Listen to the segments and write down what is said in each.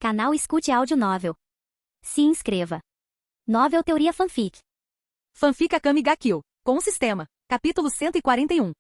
Canal Escute Áudio Novel. Se inscreva. Novel Teoria Fanfic. Fanfic Akame ga Kill, com o sistema. Capítulo 141.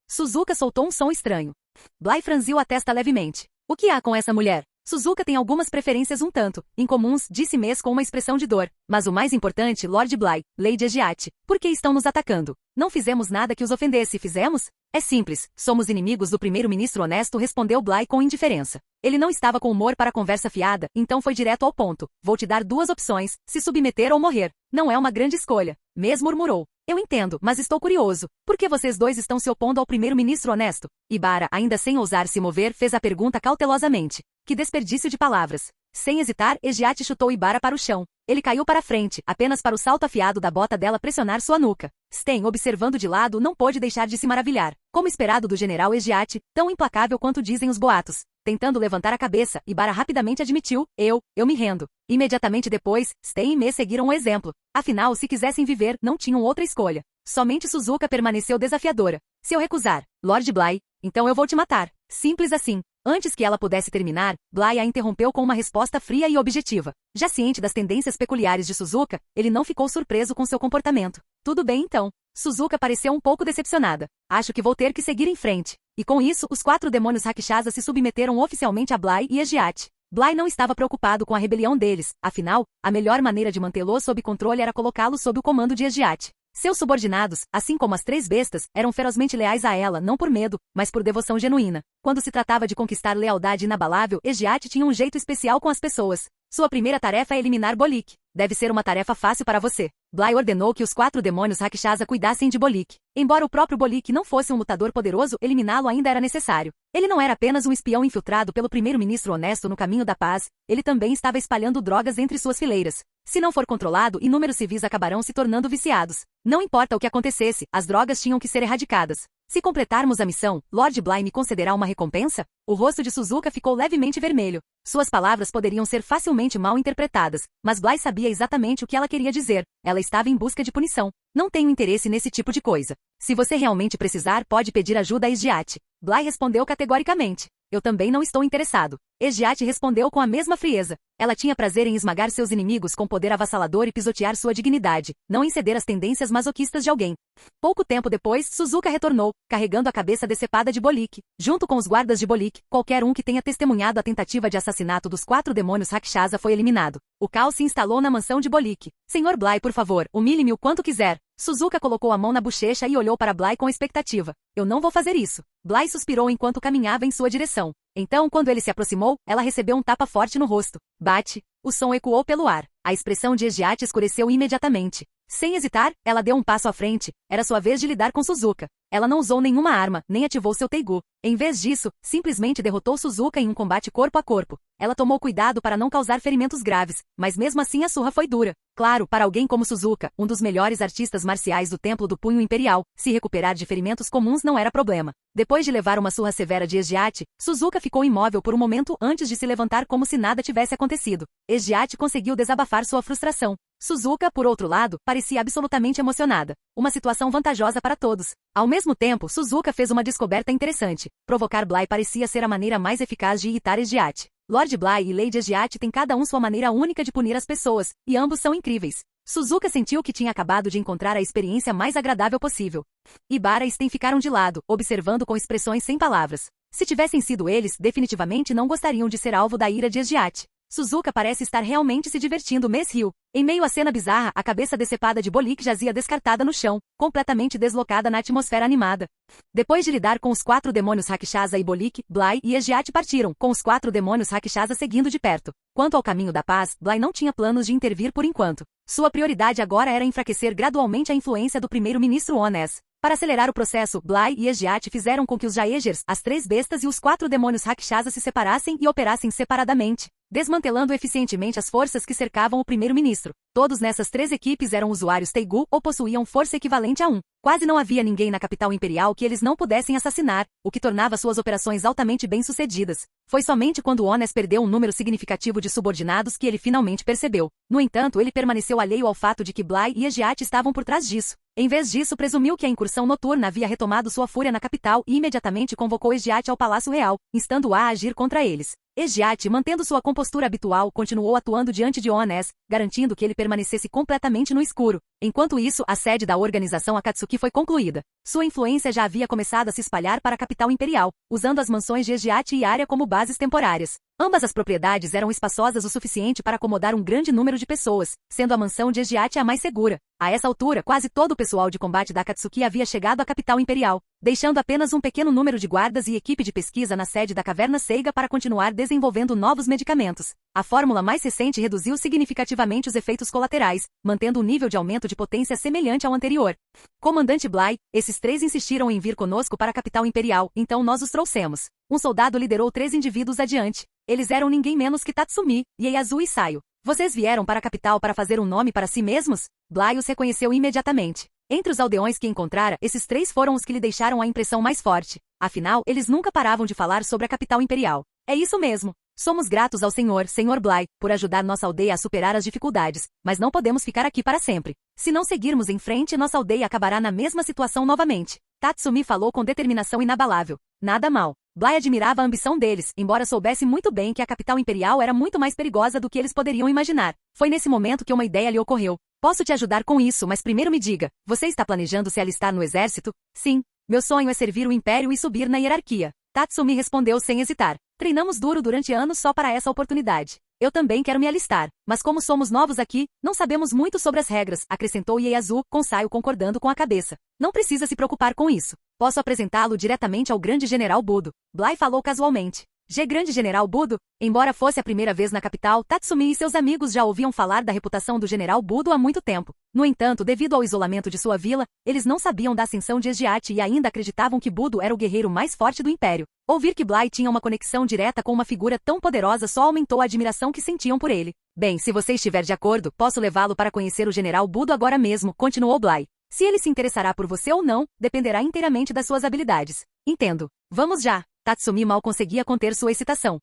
Suzuka soltou um som estranho. Bly franziu a testa levemente. O que há com essa mulher? Suzuka tem algumas preferências um tanto incomuns, disse Mes com uma expressão de dor. Mas o mais importante, Lord Bly, Lady Egiate, por que estão nos atacando? Não fizemos nada que os ofendesse, fizemos? É simples, somos inimigos do primeiro-ministro honesto, respondeu Bly com indiferença. Ele não estava com humor para conversa fiada, então foi direto ao ponto. Vou te dar duas opções, se submeter ou morrer. Não é uma grande escolha. Mes murmurou. Eu entendo, mas estou curioso. Por que vocês dois estão se opondo ao primeiro-ministro honesto? Ibara, ainda sem ousar se mover, fez a pergunta cautelosamente. Que desperdício de palavras. Sem hesitar, Egiate chutou Ibara para o chão. Ele caiu para frente, apenas para o salto afiado da bota dela pressionar sua nuca. Sten, observando de lado, não pôde deixar de se maravilhar. Como esperado do general Egiate, tão implacável quanto dizem os boatos. Tentando levantar a cabeça, Ibara rapidamente admitiu, eu me rendo. Imediatamente depois, Sten e Mes seguiram o exemplo. Afinal, se quisessem viver, não tinham outra escolha. Somente Suzuka permaneceu desafiadora. Se eu recusar, Lord Bly, então eu vou te matar. Simples assim. Antes que ela pudesse terminar, Bly a interrompeu com uma resposta fria e objetiva. Já ciente das tendências peculiares de Suzuka, ele não ficou surpreso com seu comportamento. Tudo bem então. Suzuka pareceu um pouco decepcionada. Acho que vou ter que seguir em frente. E com isso, os 4 demônios Rakshasa se submeteram oficialmente a Bly e Egiate. Bly não estava preocupado com a rebelião deles, afinal, a melhor maneira de mantê-los sob controle era colocá-los sob o comando de Egiate. Seus subordinados, assim como as 3 bestas, eram ferozmente leais a ela, não por medo, mas por devoção genuína. Quando se tratava de conquistar lealdade inabalável, Egiate tinha um jeito especial com as pessoas. Sua primeira tarefa é eliminar Bolik. Deve ser uma tarefa fácil para você. Bly ordenou que os 4 demônios Rakshasa cuidassem de Bolik. Embora o próprio Bolik não fosse um lutador poderoso, eliminá-lo ainda era necessário. Ele não era apenas um espião infiltrado pelo primeiro-ministro honesto no caminho da paz, ele também estava espalhando drogas entre suas fileiras. Se não for controlado, inúmeros civis acabarão se tornando viciados. Não importa o que acontecesse, as drogas tinham que ser erradicadas. Se completarmos a missão, Lord Bly me concederá uma recompensa? O rosto de Suzuka ficou levemente vermelho. Suas palavras poderiam ser facilmente mal interpretadas, mas Bly sabia exatamente o que ela queria dizer. Ela estava em busca de punição. Não tenho interesse nesse tipo de coisa. Se você realmente precisar, pode pedir ajuda a Egiate. Bly respondeu categoricamente. Eu também não estou interessado. Egiate respondeu com a mesma frieza. Ela tinha prazer em esmagar seus inimigos com poder avassalador e pisotear sua dignidade, não em ceder às tendências masoquistas de alguém. Pouco tempo depois, Suzuka retornou, carregando a cabeça decepada de Bolik. Junto com os guardas de Bolik, qualquer um que tenha testemunhado a tentativa de assassinato dos 4 demônios Rakshasa foi eliminado. O caos se instalou na mansão de Bolik. Senhor Bly, por favor, humilhe-me o quanto quiser. Suzuka colocou a mão na bochecha e olhou para Bly com expectativa. Eu não vou fazer isso. Bly suspirou enquanto caminhava em sua direção. Então, quando ele se aproximou, ela recebeu um tapa forte no rosto. Bate. O som ecoou pelo ar. A expressão de Egiate escureceu imediatamente. Sem hesitar, ela deu um passo à frente. Era sua vez de lidar com Suzuka. Ela não usou nenhuma arma, nem ativou seu Teigu. Em vez disso, simplesmente derrotou Suzuka em um combate corpo a corpo. Ela tomou cuidado para não causar ferimentos graves, mas mesmo assim a surra foi dura. Claro, para alguém como Suzuka, um dos melhores artistas marciais do Templo do Punho Imperial, se recuperar de ferimentos comuns não era problema. Depois de levar uma surra severa de Egiate, Suzuka ficou imóvel por um momento antes de se levantar como se nada tivesse acontecido. Egiate conseguiu desabafar sua frustração. Suzuka, por outro lado, parecia absolutamente emocionada. Uma situação vantajosa para todos. Ao mesmo tempo, Suzuka fez uma descoberta interessante. Provocar Bly parecia ser a maneira mais eficaz de irritar Egiate. Lord Bly e Lady Egiate têm cada um sua maneira única de punir as pessoas, e ambos são incríveis. Suzuka sentiu que tinha acabado de encontrar a experiência mais agradável possível. Ibara e Sten ficaram de lado, observando com expressões sem palavras. Se tivessem sido eles, definitivamente não gostariam de ser alvo da ira de Egiate. Suzuka parece estar realmente se divertindo, Mes riu. Em meio à cena bizarra, a cabeça decepada de Bolik jazia descartada no chão, completamente deslocada na atmosfera animada. Depois de lidar com os 4 demônios Rakshasa e Bolik, Bly e Egiate partiram, com os 4 demônios Rakshasa seguindo de perto. Quanto ao caminho da paz, Bly não tinha planos de intervir por enquanto. Sua prioridade agora era enfraquecer gradualmente a influência do primeiro-ministro Ones. Para acelerar o processo, Bly e Egiate fizeram com que os Jaegers, as 3 bestas e os 4 demônios Rakshasa se separassem e operassem separadamente, desmantelando eficientemente as forças que cercavam o primeiro-ministro. Todos nessas 3 equipes eram usuários Teigu ou possuíam força equivalente a 1. Quase não havia ninguém na capital imperial que eles não pudessem assassinar, o que tornava suas operações altamente bem-sucedidas. Foi somente quando Ones perdeu um número significativo de subordinados que ele finalmente percebeu. No entanto, ele permaneceu alheio ao fato de que Bly e Egiate estavam por trás disso. Em vez disso, presumiu que a incursão noturna havia retomado sua fúria na capital e imediatamente convocou Egiate ao Palácio Real, instando-a a agir contra eles. Egiat, mantendo sua compostura habitual, continuou atuando diante de Ones, garantindo que ele permanecesse completamente no escuro. Enquanto isso, a sede da organização Akatsuki foi concluída. Sua influência já havia começado a se espalhar para a capital imperial, usando as mansões de Egiat e Arya como bases temporárias. Ambas as propriedades eram espaçosas o suficiente para acomodar um grande número de pessoas, sendo a mansão de Egiat a mais segura. A essa altura, quase todo o pessoal de combate da Akatsuki havia chegado à capital imperial, deixando apenas um pequeno número de guardas e equipe de pesquisa na sede da caverna Seiga para continuar desenvolvendo novos medicamentos. A fórmula mais recente reduziu significativamente os efeitos colaterais, mantendo um nível de aumento de potência semelhante ao anterior. Comandante Bly, esses 3 insistiram em vir conosco para a capital imperial, então nós os trouxemos. Um soldado liderou 3 indivíduos adiante. Eles eram ninguém menos que Tatsumi, Ieyasu e Saio. Vocês vieram para a capital para fazer um nome para si mesmos? Bly os reconheceu imediatamente. Entre os aldeões que encontrara, esses 3 foram os que lhe deixaram a impressão mais forte. Afinal, eles nunca paravam de falar sobre a capital imperial. É isso mesmo. Somos gratos ao Sr. Bly, por ajudar nossa aldeia a superar as dificuldades, mas não podemos ficar aqui para sempre. Se não seguirmos em frente, nossa aldeia acabará na mesma situação novamente. Tatsumi falou com determinação inabalável. Nada mal. Bly admirava a ambição deles, embora soubesse muito bem que a capital imperial era muito mais perigosa do que eles poderiam imaginar. Foi nesse momento que uma ideia lhe ocorreu. Posso te ajudar com isso, mas primeiro me diga, você está planejando se alistar no exército? Sim. Meu sonho é servir o Império e subir na hierarquia. Tatsumi respondeu sem hesitar. Treinamos duro durante anos só para essa oportunidade. Eu também quero me alistar, mas como somos novos aqui, não sabemos muito sobre as regras, acrescentou Ieyasu, com Saio concordando com a cabeça. Não precisa se preocupar com isso. Posso apresentá-lo diretamente ao grande general Budo. Bly falou casualmente. Grande general Budo? Embora fosse a primeira vez na capital, Tatsumi e seus amigos já ouviam falar da reputação do general Budo há muito tempo. No entanto, devido ao isolamento de sua vila, eles não sabiam da ascensão de Egiat e ainda acreditavam que Budo era o guerreiro mais forte do Império. Ouvir que Bly tinha uma conexão direta com uma figura tão poderosa só aumentou a admiração que sentiam por ele. Bem, se você estiver de acordo, posso levá-lo para conhecer o general Budo agora mesmo, continuou Bly. Se ele se interessará por você ou não, dependerá inteiramente das suas habilidades. Entendo. Vamos já. Tatsumi mal conseguia conter sua excitação.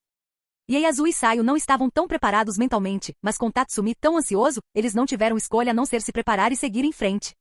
Ieyasu e Saio não estavam tão preparados mentalmente, mas com Tatsumi tão ansioso, eles não tiveram escolha a não ser se preparar e seguir em frente.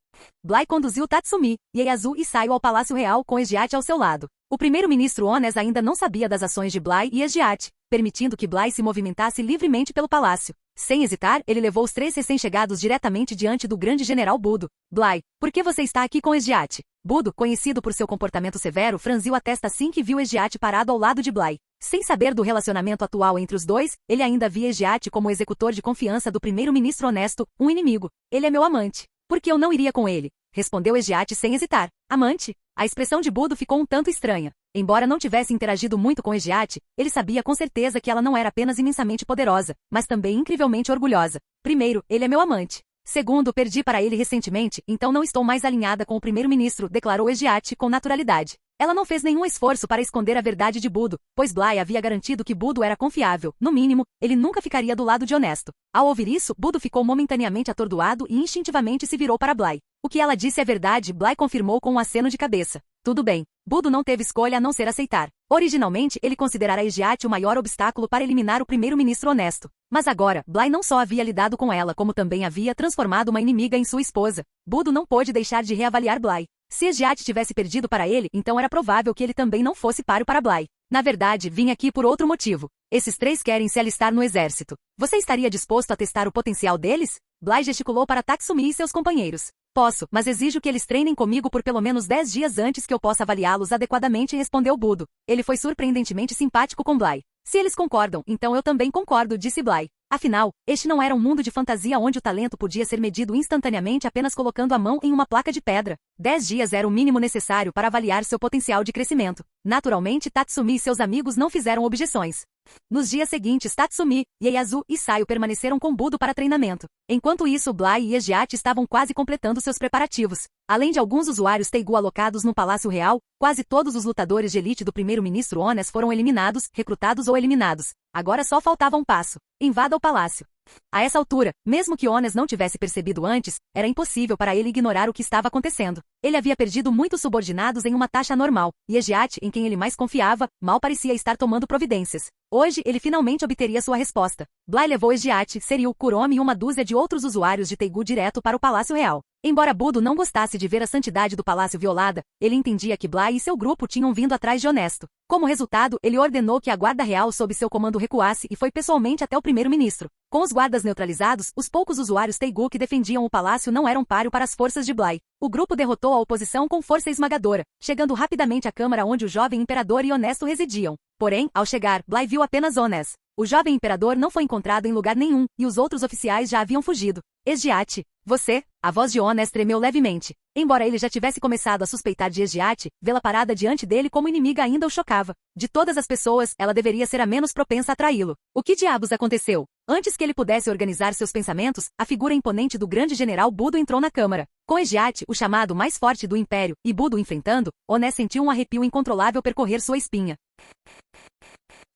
Bly conduziu Tatsumi, Ieyasu e Saio ao Palácio Real com Egiat ao seu lado. O primeiro-ministro Ones ainda não sabia das ações de Bly e Egiat, permitindo que Bly se movimentasse livremente pelo palácio. Sem hesitar, ele levou os 3 recém-chegados diretamente diante do grande general Budo. Bly, por que você está aqui com Egiat? Budo, conhecido por seu comportamento severo, franziu a testa assim que viu Egiat parado ao lado de Bly. Sem saber do relacionamento atual entre os dois, ele ainda via Egiat como o executor de confiança do primeiro-ministro honesto, um inimigo. Ele é meu amante. Por que eu não iria com ele? Respondeu Egiat sem hesitar. Amante? A expressão de Budo ficou um tanto estranha. Embora não tivesse interagido muito com Egiat, ele sabia com certeza que ela não era apenas imensamente poderosa, mas também incrivelmente orgulhosa. Primeiro, ele é meu amante. Segundo, perdi para ele recentemente, então não estou mais alinhada com o primeiro-ministro, declarou Egiat com naturalidade. Ela não fez nenhum esforço para esconder a verdade de Budo, pois Bly havia garantido que Budo era confiável. No mínimo, ele nunca ficaria do lado de honesto. Ao ouvir isso, Budo ficou momentaneamente atordoado e instintivamente se virou para Bly. O que ela disse é verdade, Bly confirmou com um aceno de cabeça. Tudo bem. Budo não teve escolha a não ser aceitar. Originalmente, ele considerara Egiat o maior obstáculo para eliminar o primeiro-ministro honesto. Mas agora, Bly não só havia lidado com ela, como também havia transformado uma inimiga em sua esposa. Budo não pôde deixar de reavaliar Bly. Se Egiat tivesse perdido para ele, então era provável que ele também não fosse páreo para Bly. Na verdade, vim aqui por outro motivo. Esses 3 querem se alistar no exército. Você estaria disposto a testar o potencial deles? Bly gesticulou para Tatsumi e seus companheiros. Posso, mas exijo que eles treinem comigo por pelo menos 10 dias antes que eu possa avaliá-los adequadamente, respondeu Budo. Ele foi surpreendentemente simpático com Bly. Se eles concordam, então eu também concordo, disse Bly. Afinal, este não era um mundo de fantasia onde o talento podia ser medido instantaneamente apenas colocando a mão em uma placa de pedra. 10 dias era o mínimo necessário para avaliar seu potencial de crescimento. Naturalmente, Tatsumi e seus amigos não fizeram objeções. Nos dias seguintes, Tatsumi, Ieyasu e Saio permaneceram com Budo para treinamento. Enquanto isso, Bly e Egiat estavam quase completando seus preparativos. Além de alguns usuários Teigu alocados no Palácio Real, quase todos os lutadores de elite do primeiro-ministro Ones foram eliminados, recrutados ou eliminados. Agora só faltava um passo. Invada o palácio. A essa altura, mesmo que Ones não tivesse percebido antes, era impossível para ele ignorar o que estava acontecendo. Ele havia perdido muitos subordinados em uma taxa normal, e Egiat, em quem ele mais confiava, mal parecia estar tomando providências. Hoje, ele finalmente obteria sua resposta. Bly levou Egiat, Seril, Kuromi e uma dúzia de outros usuários de Teigu direto para o Palácio Real. Embora Budo não gostasse de ver a santidade do palácio violada, ele entendia que Bly e seu grupo tinham vindo atrás de Honesto. Como resultado, ele ordenou que a guarda real sob seu comando recuasse e foi pessoalmente até o primeiro-ministro. Com os guardas neutralizados, os poucos usuários Teigu que defendiam o palácio não eram páreo para as forças de Bly. O grupo derrotou a oposição com força esmagadora, chegando rapidamente à câmara onde o jovem imperador e Honesto residiam. Porém, ao chegar, Bly viu apenas Hones. O jovem imperador não foi encontrado em lugar nenhum, e os outros oficiais já haviam fugido. Esgiate, você? A voz de Hones tremeu levemente. Embora ele já tivesse começado a suspeitar de Esgiate, vê-la parada diante dele como inimiga ainda o chocava. De todas as pessoas, ela deveria ser a menos propensa a traí-lo. O que diabos aconteceu? Antes que ele pudesse organizar seus pensamentos, a figura imponente do grande general Budo entrou na câmara. Com Esgiate, o chamado mais forte do império, e Budo enfrentando, Hones sentiu um arrepio incontrolável percorrer sua espinha.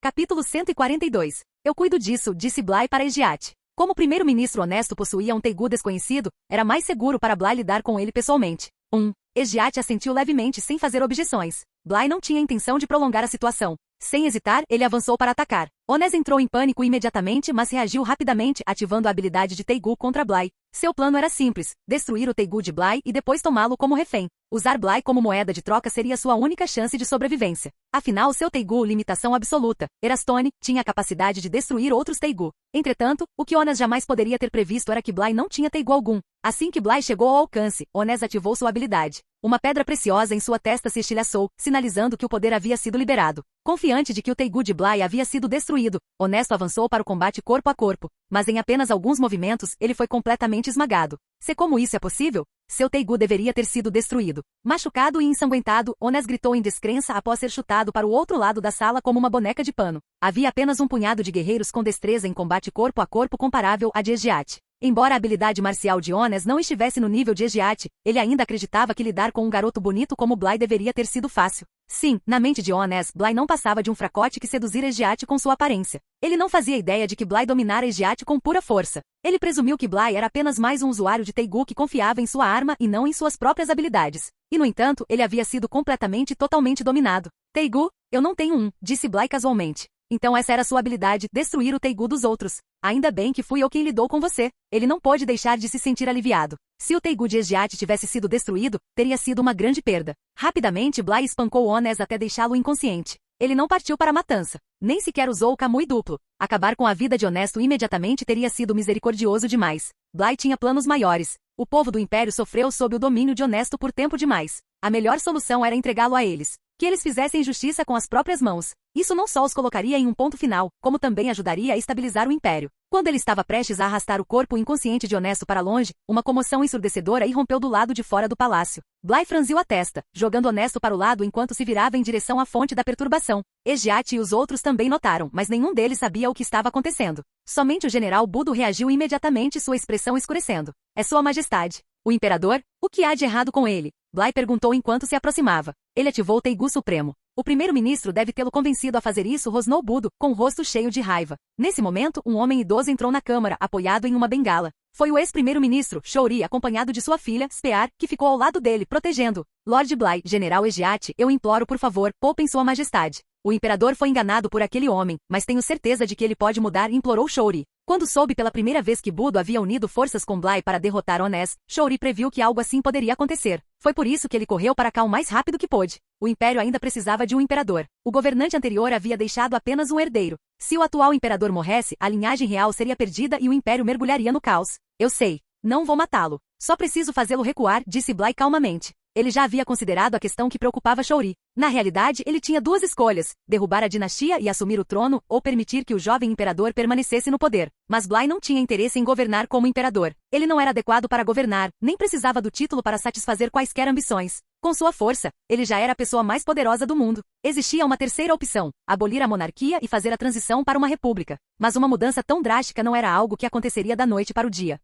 Capítulo 142. Eu cuido disso, disse Bly para Esgiate. Como o primeiro-ministro Honesto possuía um Teigu desconhecido, era mais seguro para Bly lidar com ele pessoalmente. Esgiate assentiu levemente sem fazer objeções. Bly não tinha intenção de prolongar a situação. Sem hesitar, ele avançou para atacar. Hones entrou em pânico imediatamente, mas reagiu rapidamente, ativando a habilidade de Teigu contra Bly. Seu plano era simples, destruir o Teigu de Bly e depois tomá-lo como refém. Usar Bly como moeda de troca seria sua única chance de sobrevivência. Afinal, seu Teigu, limitação absoluta, Erastone, tinha a capacidade de destruir outros Teigu. Entretanto, o que Hones jamais poderia ter previsto era que Bly não tinha Teigu algum. Assim que Bly chegou ao alcance, Hones ativou sua habilidade. Uma pedra preciosa em sua testa se estilhaçou, sinalizando que o poder havia sido liberado. Confiante de que o Teigu de Bly havia sido destruído, Honesto avançou para o combate corpo a corpo, mas em apenas alguns movimentos ele foi completamente esmagado. Se como isso é possível? Seu Teigu deveria ter sido destruído. Machucado e ensanguentado, Hones gritou em descrença após ser chutado para o outro lado da sala como uma boneca de pano. Havia apenas um punhado de guerreiros com destreza em combate corpo a corpo comparável à de Esgiate. Embora a habilidade marcial de Hones não estivesse no nível de Esgiate, ele ainda acreditava que lidar com um garoto bonito como Bly deveria ter sido fácil. Sim, na mente de Hones, Bly não passava de um fracote que seduzira Esgiate com sua aparência. Ele não fazia ideia de que Bly dominara Esgiate com pura força. Ele presumiu que Bly era apenas mais um usuário de Teigu que confiava em sua arma e não em suas próprias habilidades. E no entanto, ele havia sido completamente e totalmente dominado. Teigu? Eu não tenho um, disse Bly casualmente. Então essa era sua habilidade, destruir o Teigu dos outros. Ainda bem que fui eu quem lidou com você. Ele não pôde deixar de se sentir aliviado. Se o Teigu de Esgiate tivesse sido destruído, teria sido uma grande perda. Rapidamente Bly espancou Hones até deixá-lo inconsciente. Ele não partiu para a matança. Nem sequer usou o Kamui duplo. Acabar com a vida de Honesto imediatamente teria sido misericordioso demais. Bly tinha planos maiores. O povo do Império sofreu sob o domínio de Honesto por tempo demais. A melhor solução era entregá-lo a eles. Que eles fizessem justiça com as próprias mãos. Isso não só os colocaria em um ponto final, como também ajudaria a estabilizar o império. Quando ele estava prestes a arrastar o corpo inconsciente de Honesto para longe, uma comoção ensurdecedora irrompeu do lado de fora do palácio. Bly franziu a testa, jogando Honesto para o lado enquanto se virava em direção à fonte da perturbação. Esgiate e os outros também notaram, mas nenhum deles sabia o que estava acontecendo. Somente o general Budo reagiu imediatamente, sua expressão escurecendo. É Sua Majestade. O imperador? O que há de errado com ele? Bly perguntou enquanto se aproximava. Ele ativou o Teigu Supremo. O primeiro-ministro deve tê-lo convencido a fazer isso, rosnou Budo, com o rosto cheio de raiva. Nesse momento, um homem idoso entrou na câmara, apoiado em uma bengala. Foi o ex-primeiro-ministro, Shouri, acompanhado de sua filha, Spear, que ficou ao lado dele, protegendo. Lord Bly, General Esgiate, eu imploro por favor, poupem Sua Majestade. O imperador foi enganado por aquele homem, mas tenho certeza de que ele pode mudar, implorou Shouri. Quando soube pela primeira vez que Budo havia unido forças com Bly para derrotar Hones, Shouri previu que algo assim poderia acontecer. Foi por isso que ele correu para cá o mais rápido que pôde. O império ainda precisava de um imperador. O governante anterior havia deixado apenas um herdeiro. Se o atual imperador morresse, a linhagem real seria perdida e o império mergulharia no caos. Eu sei. Não vou matá-lo. Só preciso fazê-lo recuar, disse Bly calmamente. Ele já havia considerado a questão que preocupava Shouri. Na realidade, ele tinha duas escolhas, derrubar a dinastia e assumir o trono, ou permitir que o jovem imperador permanecesse no poder. Mas Bly não tinha interesse em governar como imperador. Ele não era adequado para governar, nem precisava do título para satisfazer quaisquer ambições. Com sua força, ele já era a pessoa mais poderosa do mundo. Existia uma terceira opção, abolir a monarquia e fazer a transição para uma república. Mas uma mudança tão drástica não era algo que aconteceria da noite para o dia.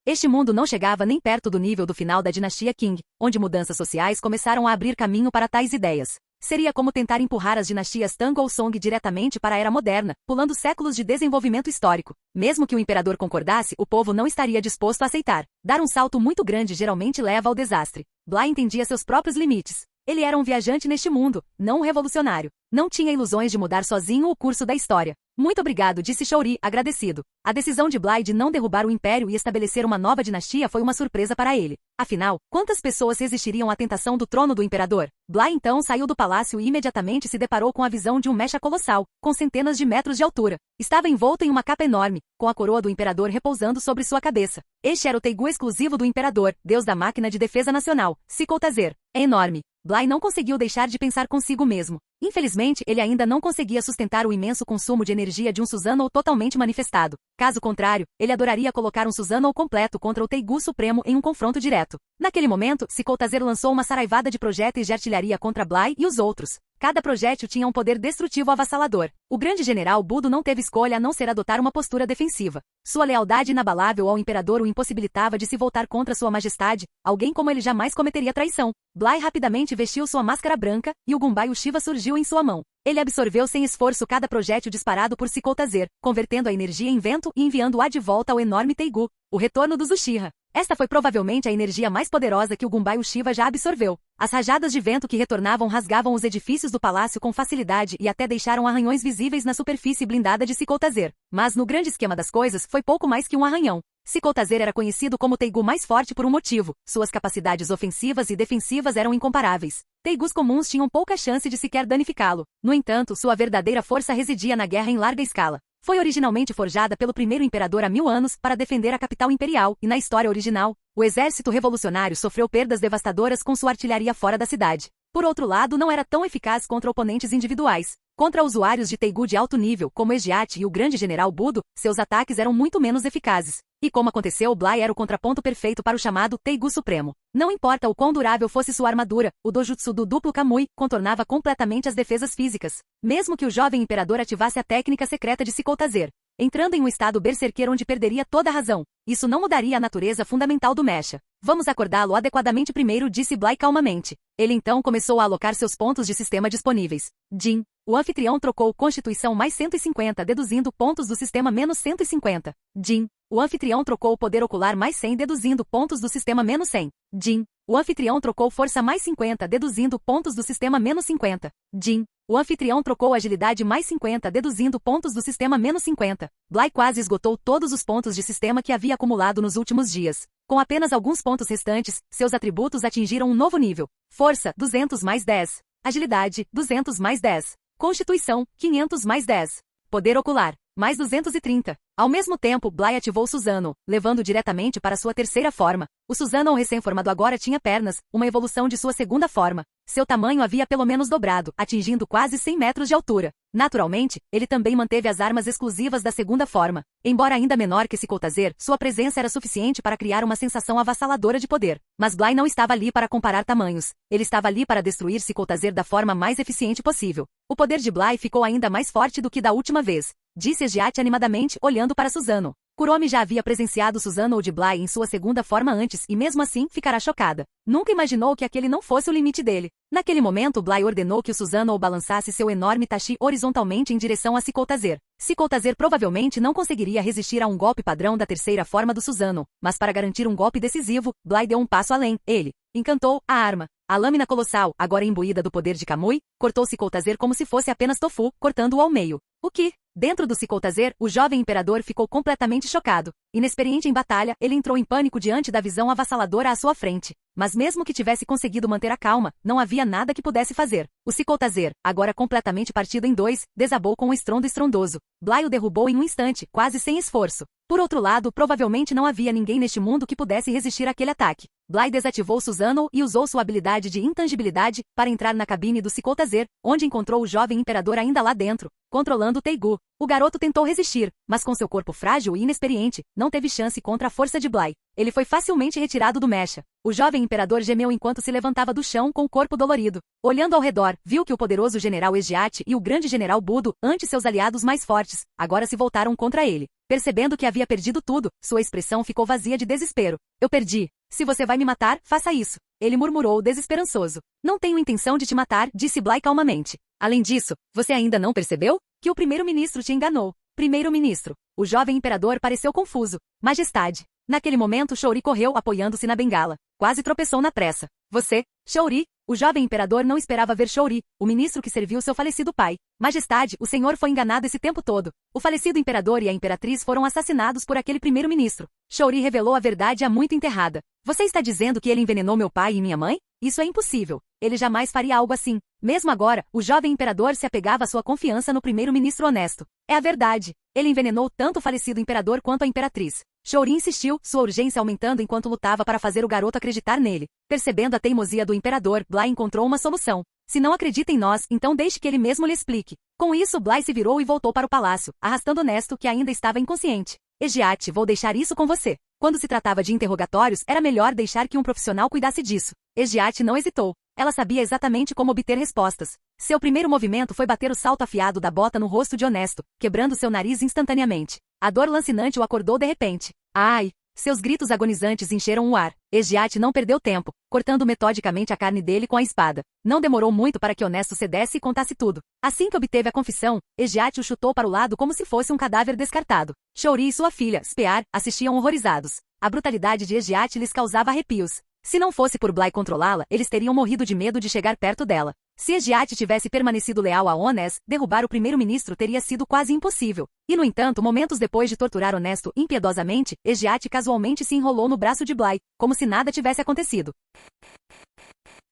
Este mundo não chegava nem perto do nível do final da dinastia Qing, onde mudanças sociais começaram a abrir caminho para tais ideias. Seria como tentar empurrar as dinastias Tang ou Song diretamente para a era moderna, pulando séculos de desenvolvimento histórico. Mesmo que o imperador concordasse, o povo não estaria disposto a aceitar. Dar um salto muito grande geralmente leva ao desastre. Bly entendia seus próprios limites. Ele era um viajante neste mundo, não um revolucionário. Não tinha ilusões de mudar sozinho o curso da história. Muito obrigado, disse Shouri, agradecido. A decisão de Bly de não derrubar o império e estabelecer uma nova dinastia foi uma surpresa para ele. Afinal, quantas pessoas resistiriam à tentação do trono do imperador? Bly então saiu do palácio e imediatamente se deparou com a visão de um mecha colossal, com centenas de metros de altura. Estava envolto em uma capa enorme, com a coroa do imperador repousando sobre sua cabeça. Este era o Teigu exclusivo do imperador, deus da máquina de defesa nacional, Cicoltazer. É enorme. Bly não conseguiu deixar de pensar consigo mesmo. Infelizmente, ele ainda não conseguia sustentar o imenso consumo de energia de um Susanoo totalmente manifestado. Caso contrário, ele adoraria colocar um Susanoo completo contra o Teigu Supremo em um confronto direto. Naquele momento, Cicoltazer lançou uma saraivada de projéteis de artilharia contra Bly e os outros. Cada projétil tinha um poder destrutivo avassalador. O grande general Budo não teve escolha a não ser adotar uma postura defensiva. Sua lealdade inabalável ao imperador o impossibilitava de se voltar contra sua majestade, alguém como ele jamais cometeria traição. Bly rapidamente vestiu sua máscara branca, e o Gunbai Uchiwa surgiu em sua mão. Ele absorveu sem esforço cada projétil disparado por Cicoltazer, convertendo a energia em vento e enviando-a de volta ao enorme Teigu. O retorno dos Uchiha. Esta foi provavelmente a energia mais poderosa que o Gunbai Uchiwa já absorveu. As rajadas de vento que retornavam rasgavam os edifícios do palácio com facilidade e até deixaram arranhões visíveis na superfície blindada de Cicoltazer. Mas no grande esquema das coisas, foi pouco mais que um arranhão. Cicoltazer era conhecido como o Teigu mais forte por um motivo. Suas capacidades ofensivas e defensivas eram incomparáveis. Teigus comuns tinham pouca chance de sequer danificá-lo. No entanto, sua verdadeira força residia na guerra em larga escala. Foi originalmente forjada pelo primeiro imperador há 1000 anos para defender a capital imperial, e na história original, o exército revolucionário sofreu perdas devastadoras com sua artilharia fora da cidade. Por outro lado, não era tão eficaz contra oponentes individuais. Contra usuários de Teigu de alto nível, como Ejiat e o grande general Budo, seus ataques eram muito menos eficazes. E como aconteceu, Bly era o contraponto perfeito para o chamado Teigu Supremo. Não importa o quão durável fosse sua armadura, o dojutsu do duplo Kamui contornava completamente as defesas físicas. Mesmo que o jovem imperador ativasse a técnica secreta de Cicoltazer, entrando em um estado berserker onde perderia toda a razão, isso não mudaria a natureza fundamental do mecha. Vamos acordá-lo adequadamente primeiro, disse Bly calmamente. Ele então começou a alocar seus pontos de sistema disponíveis. Jin. O anfitrião trocou Constituição mais 150 deduzindo pontos do sistema menos 150. Jin. O anfitrião trocou o Poder Ocular mais 100 deduzindo pontos do sistema menos 100. Jin. O anfitrião trocou Força mais 50 deduzindo pontos do sistema menos 50. Jin. O anfitrião trocou Agilidade mais 50 deduzindo pontos do sistema menos 50. Bly quase esgotou todos os pontos de sistema que havia acumulado nos últimos dias. Com apenas alguns pontos restantes, seus atributos atingiram um novo nível. Força, 200 mais 10. Agilidade, 200 mais 10. Constituição, 500 mais 10. Poder Ocular, mais 230. Ao mesmo tempo, Bly ativou Susanoo, levando diretamente para sua terceira forma. O Susanoo recém-formado agora tinha pernas, uma evolução de sua segunda forma. Seu tamanho havia pelo menos dobrado, atingindo quase 100 metros de altura. Naturalmente, ele também manteve as armas exclusivas da segunda forma. Embora ainda menor que Cicoltazer, sua presença era suficiente para criar uma sensação avassaladora de poder. Mas Bly não estava ali para comparar tamanhos. Ele estava ali para destruir Cicoltazer da forma mais eficiente possível. O poder de Bly ficou ainda mais forte do que da última vez, disse Ejiat animadamente, olhando para Susanoo. Kuromi já havia presenciado Susanoo de Bly em sua segunda forma antes e mesmo assim ficará chocada. Nunca imaginou que aquele não fosse o limite dele. Naquele momento, Bly ordenou que o Susanoo balançasse seu enorme tachi horizontalmente em direção a Cicoltazer. Cicoltazer provavelmente não conseguiria resistir a um golpe padrão da terceira forma do Susanoo, mas para garantir um golpe decisivo, Bly deu um passo além. Ele encantou a arma. A lâmina colossal, agora imbuída do poder de Kamui, cortou Cicoltazer como se fosse apenas tofu, cortando-o ao meio. O que? Dentro do Cicoltazer, o jovem imperador ficou completamente chocado. Inexperiente em batalha, ele entrou em pânico diante da visão avassaladora à sua frente. Mas mesmo que tivesse conseguido manter a calma, não havia nada que pudesse fazer. O Cicoltazer, agora completamente partido em dois, desabou com um estrondo estrondoso. Bly o derrubou em um instante, quase sem esforço. Por outro lado, provavelmente não havia ninguém neste mundo que pudesse resistir àquele ataque. Bly desativou Susanoo e usou sua habilidade de intangibilidade para entrar na cabine do Cicoltazer, onde encontrou o jovem imperador ainda lá dentro, controlando o Teigu. O garoto tentou resistir, mas com seu corpo frágil e inexperiente, não teve chance contra a força de Bly. Ele foi facilmente retirado do mecha. O jovem imperador gemeu enquanto se levantava do chão com o corpo dolorido. Olhando ao redor, viu que o poderoso general Ejiat e o grande general Budo, antes seus aliados mais fortes, agora se voltaram contra ele. Percebendo que havia perdido tudo, sua expressão ficou vazia de desespero. Eu perdi. Se você vai me matar, faça isso. Ele murmurou desesperançoso. Não tenho intenção de te matar, disse Bly calmamente. Além disso, você ainda não percebeu? Que o primeiro-ministro te enganou. Primeiro-ministro. O jovem imperador pareceu confuso. Majestade. Naquele momento Shouri correu apoiando-se na bengala. Quase tropeçou na pressa. Você, Shouri? O jovem imperador não esperava ver Shouri, o ministro que serviu seu falecido pai. Majestade, o senhor foi enganado esse tempo todo. O falecido imperador e a imperatriz foram assassinados por aquele primeiro-ministro. Shouri revelou a verdade há muito enterrada. Você está dizendo que ele envenenou meu pai e minha mãe? Isso é impossível. Ele jamais faria algo assim. Mesmo agora, o jovem imperador se apegava à sua confiança no primeiro-ministro honesto. É a verdade. Ele envenenou tanto o falecido imperador quanto a imperatriz. Shouri insistiu, sua urgência aumentando enquanto lutava para fazer o garoto acreditar nele. Percebendo a teimosia do imperador, Bly encontrou uma solução. Se não acredita em nós, então deixe que ele mesmo lhe explique. Com isso, Bly se virou e voltou para o palácio, arrastando Honesto, que ainda estava inconsciente. Egiate, vou deixar isso com você. Quando se tratava de interrogatórios, era melhor deixar que um profissional cuidasse disso. Egiate não hesitou. Ela sabia exatamente como obter respostas. Seu primeiro movimento foi bater o salto afiado da bota no rosto de Honesto, quebrando seu nariz instantaneamente. A dor lancinante o acordou de repente. Ai! Seus gritos agonizantes encheram o ar. Egiate não perdeu tempo, cortando metodicamente a carne dele com a espada. Não demorou muito para que Honesto cedesse e contasse tudo. Assim que obteve a confissão, Egiate o chutou para o lado como se fosse um cadáver descartado. Shouri e sua filha, Spear, assistiam horrorizados. A brutalidade de Egiate lhes causava arrepios. Se não fosse por Bly controlá-la, eles teriam morrido de medo de chegar perto dela. Se Egiate tivesse permanecido leal a Honest, derrubar o primeiro-ministro teria sido quase impossível. E, no entanto, momentos depois de torturar Honesto impiedosamente, Egiate casualmente se enrolou no braço de Bly, como se nada tivesse acontecido.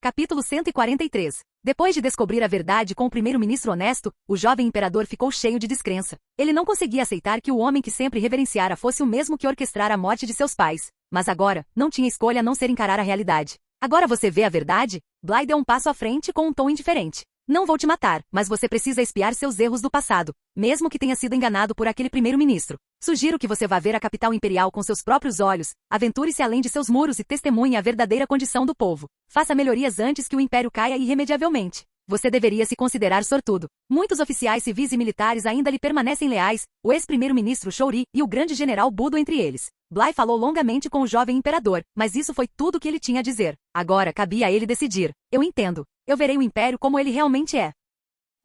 Capítulo 143. Depois de descobrir a verdade com o primeiro-ministro Honesto, o jovem imperador ficou cheio de descrença. Ele não conseguia aceitar que o homem que sempre reverenciara fosse o mesmo que orquestrara a morte de seus pais. Mas agora, não tinha escolha a não ser encarar a realidade. Agora você vê a verdade? Bly deu um passo à frente com um tom indiferente. Não vou te matar, mas você precisa expiar seus erros do passado, mesmo que tenha sido enganado por aquele primeiro-ministro. Sugiro que você vá ver a capital imperial com seus próprios olhos, aventure-se além de seus muros e testemunhe a verdadeira condição do povo. Faça melhorias antes que o império caia irremediavelmente. Você deveria se considerar sortudo. Muitos oficiais civis e militares ainda lhe permanecem leais, o ex-primeiro-ministro Shouri e o grande general Budo entre eles. Bly falou longamente com o jovem imperador, mas isso foi tudo o que ele tinha a dizer. Agora cabia a ele decidir. Eu entendo. Eu verei o império como ele realmente é.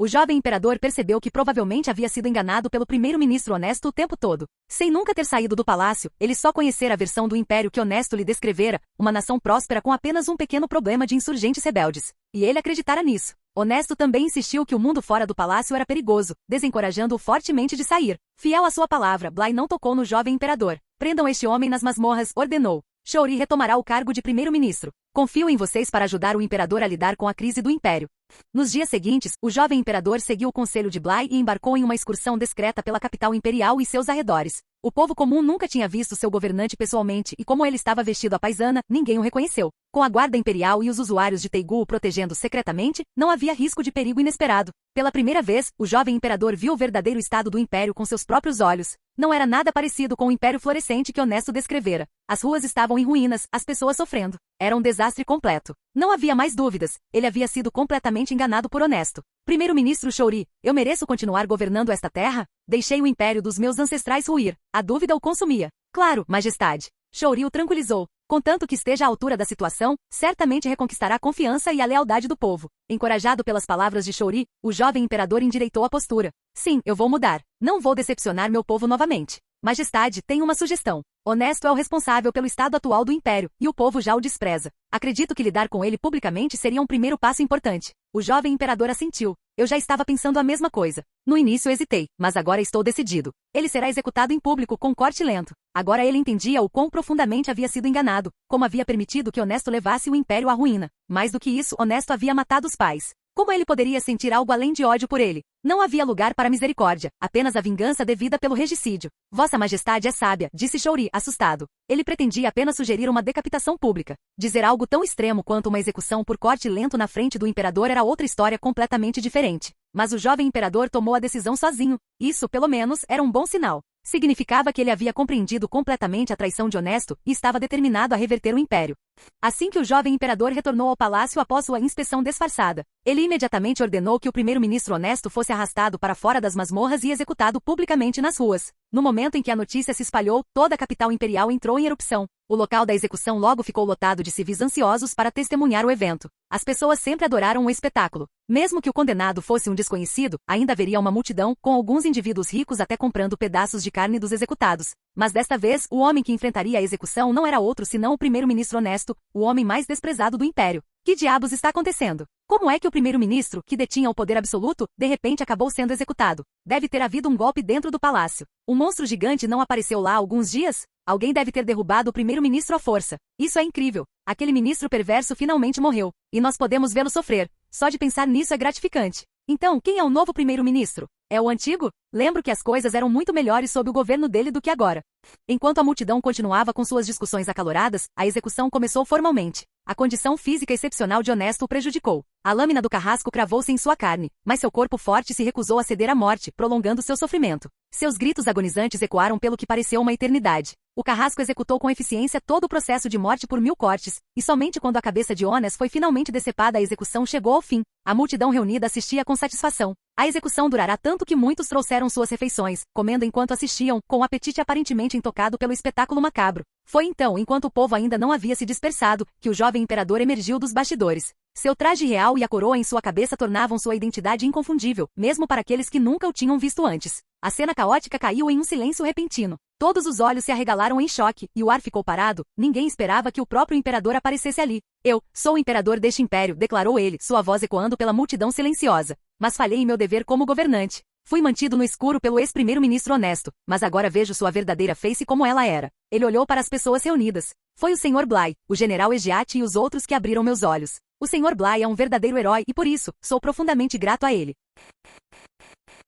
O jovem imperador percebeu que provavelmente havia sido enganado pelo primeiro-ministro Honesto o tempo todo. Sem nunca ter saído do palácio, ele só conhecera a versão do império que Honesto lhe descrevera, uma nação próspera com apenas um pequeno problema de insurgentes rebeldes. E ele acreditara nisso. Honesto também insistiu que o mundo fora do palácio era perigoso, desencorajando-o fortemente de sair. Fiel à sua palavra, Bly não tocou no jovem imperador. Prendam este homem nas masmorras, ordenou. Shouri retomará o cargo de primeiro-ministro. Confio em vocês para ajudar o imperador a lidar com a crise do império. Nos dias seguintes, o jovem imperador seguiu o conselho de Bly e embarcou em uma excursão discreta pela capital imperial e seus arredores. O povo comum nunca tinha visto seu governante pessoalmente e como ele estava vestido à paisana, ninguém o reconheceu. Com a guarda imperial e os usuários de Teigu o protegendo secretamente, não havia risco de perigo inesperado. Pela primeira vez, o jovem imperador viu o verdadeiro estado do império com seus próprios olhos. Não era nada parecido com o império florescente que Honesto descrevera. As ruas estavam em ruínas, as pessoas sofrendo. Era um desastre completo. Não havia mais dúvidas, ele havia sido completamente enganado por Honesto. Primeiro-ministro Shouri, eu mereço continuar governando esta terra? Deixei o império dos meus ancestrais ruir. A dúvida o consumia. Claro, majestade. Shouri o tranquilizou. Contanto que esteja à altura da situação, certamente reconquistará a confiança e a lealdade do povo. Encorajado pelas palavras de Shouri, o jovem imperador endireitou a postura. Sim, eu vou mudar. Não vou decepcionar meu povo novamente. Majestade, tenho uma sugestão. Honesto é o responsável pelo estado atual do império, e o povo já o despreza. Acredito que lidar com ele publicamente seria um primeiro passo importante. O jovem imperador assentiu. Eu já estava pensando a mesma coisa. No início hesitei, mas agora estou decidido. Ele será executado em público com corte lento. Agora ele entendia o quão profundamente havia sido enganado, como havia permitido que Honesto levasse o império à ruína. Mais do que isso, Honesto havia matado os pais. Como ele poderia sentir algo além de ódio por ele? Não havia lugar para misericórdia, apenas a vingança devida pelo regicídio. Vossa Majestade é sábia, disse Shouri, assustado. Ele pretendia apenas sugerir uma decapitação pública. Dizer algo tão extremo quanto uma execução por corte lento na frente do imperador era outra história completamente diferente. Mas o jovem imperador tomou a decisão sozinho. Isso, pelo menos, era um bom sinal. Significava que ele havia compreendido completamente a traição de Honesto e estava determinado a reverter o império. Assim que o jovem imperador retornou ao palácio após sua inspeção disfarçada, ele imediatamente ordenou que o primeiro-ministro Honesto fosse arrastado para fora das masmorras e executado publicamente nas ruas. No momento em que a notícia se espalhou, toda a capital imperial entrou em erupção. O local da execução logo ficou lotado de civis ansiosos para testemunhar o evento. As pessoas sempre adoraram o espetáculo. Mesmo que o condenado fosse um desconhecido, ainda haveria uma multidão, com alguns indivíduos ricos até comprando pedaços de carne dos executados. Mas desta vez, o homem que enfrentaria a execução não era outro senão o primeiro-ministro honesto, o homem mais desprezado do império. Que diabos está acontecendo? Como é que o primeiro-ministro, que detinha o poder absoluto, de repente acabou sendo executado? Deve ter havido um golpe dentro do palácio. Um monstro gigante não apareceu lá há alguns dias? Alguém deve ter derrubado o primeiro-ministro à força. Isso é incrível. Aquele ministro perverso finalmente morreu. E nós podemos vê-lo sofrer. Só de pensar nisso é gratificante. Então, quem é o novo primeiro-ministro? É o antigo? Lembro que as coisas eram muito melhores sob o governo dele do que agora. Enquanto a multidão continuava com suas discussões acaloradas, a execução começou formalmente. A condição física excepcional de Honesto o prejudicou. A lâmina do carrasco cravou-se em sua carne, mas seu corpo forte se recusou a ceder à morte, prolongando seu sofrimento. Seus gritos agonizantes ecoaram pelo que pareceu uma eternidade. O carrasco executou com eficiência todo o processo de morte por 1000 cortes, e somente quando a cabeça de Ones foi finalmente decepada a execução chegou ao fim. A multidão reunida assistia com satisfação. A execução durará tanto que muitos trouxeram suas refeições, comendo enquanto assistiam, com o apetite aparentemente intocado pelo espetáculo macabro. Foi então, enquanto o povo ainda não havia se dispersado, que o jovem imperador emergiu dos bastidores. Seu traje real e a coroa em sua cabeça tornavam sua identidade inconfundível, mesmo para aqueles que nunca o tinham visto antes. A cena caótica caiu em um silêncio repentino. Todos os olhos se arregalaram em choque, e o ar ficou parado. Ninguém esperava que o próprio imperador aparecesse ali. Eu sou o imperador deste império, declarou ele, sua voz ecoando pela multidão silenciosa. Mas falhei em meu dever como governante. Fui mantido no escuro pelo ex-primeiro-ministro Honesto, mas agora vejo sua verdadeira face como ela era. Ele olhou para as pessoas reunidas. Foi o Sr. Bly, o general Egiate e os outros que abriram meus olhos. O Sr. Bly é um verdadeiro herói e por isso, sou profundamente grato a ele.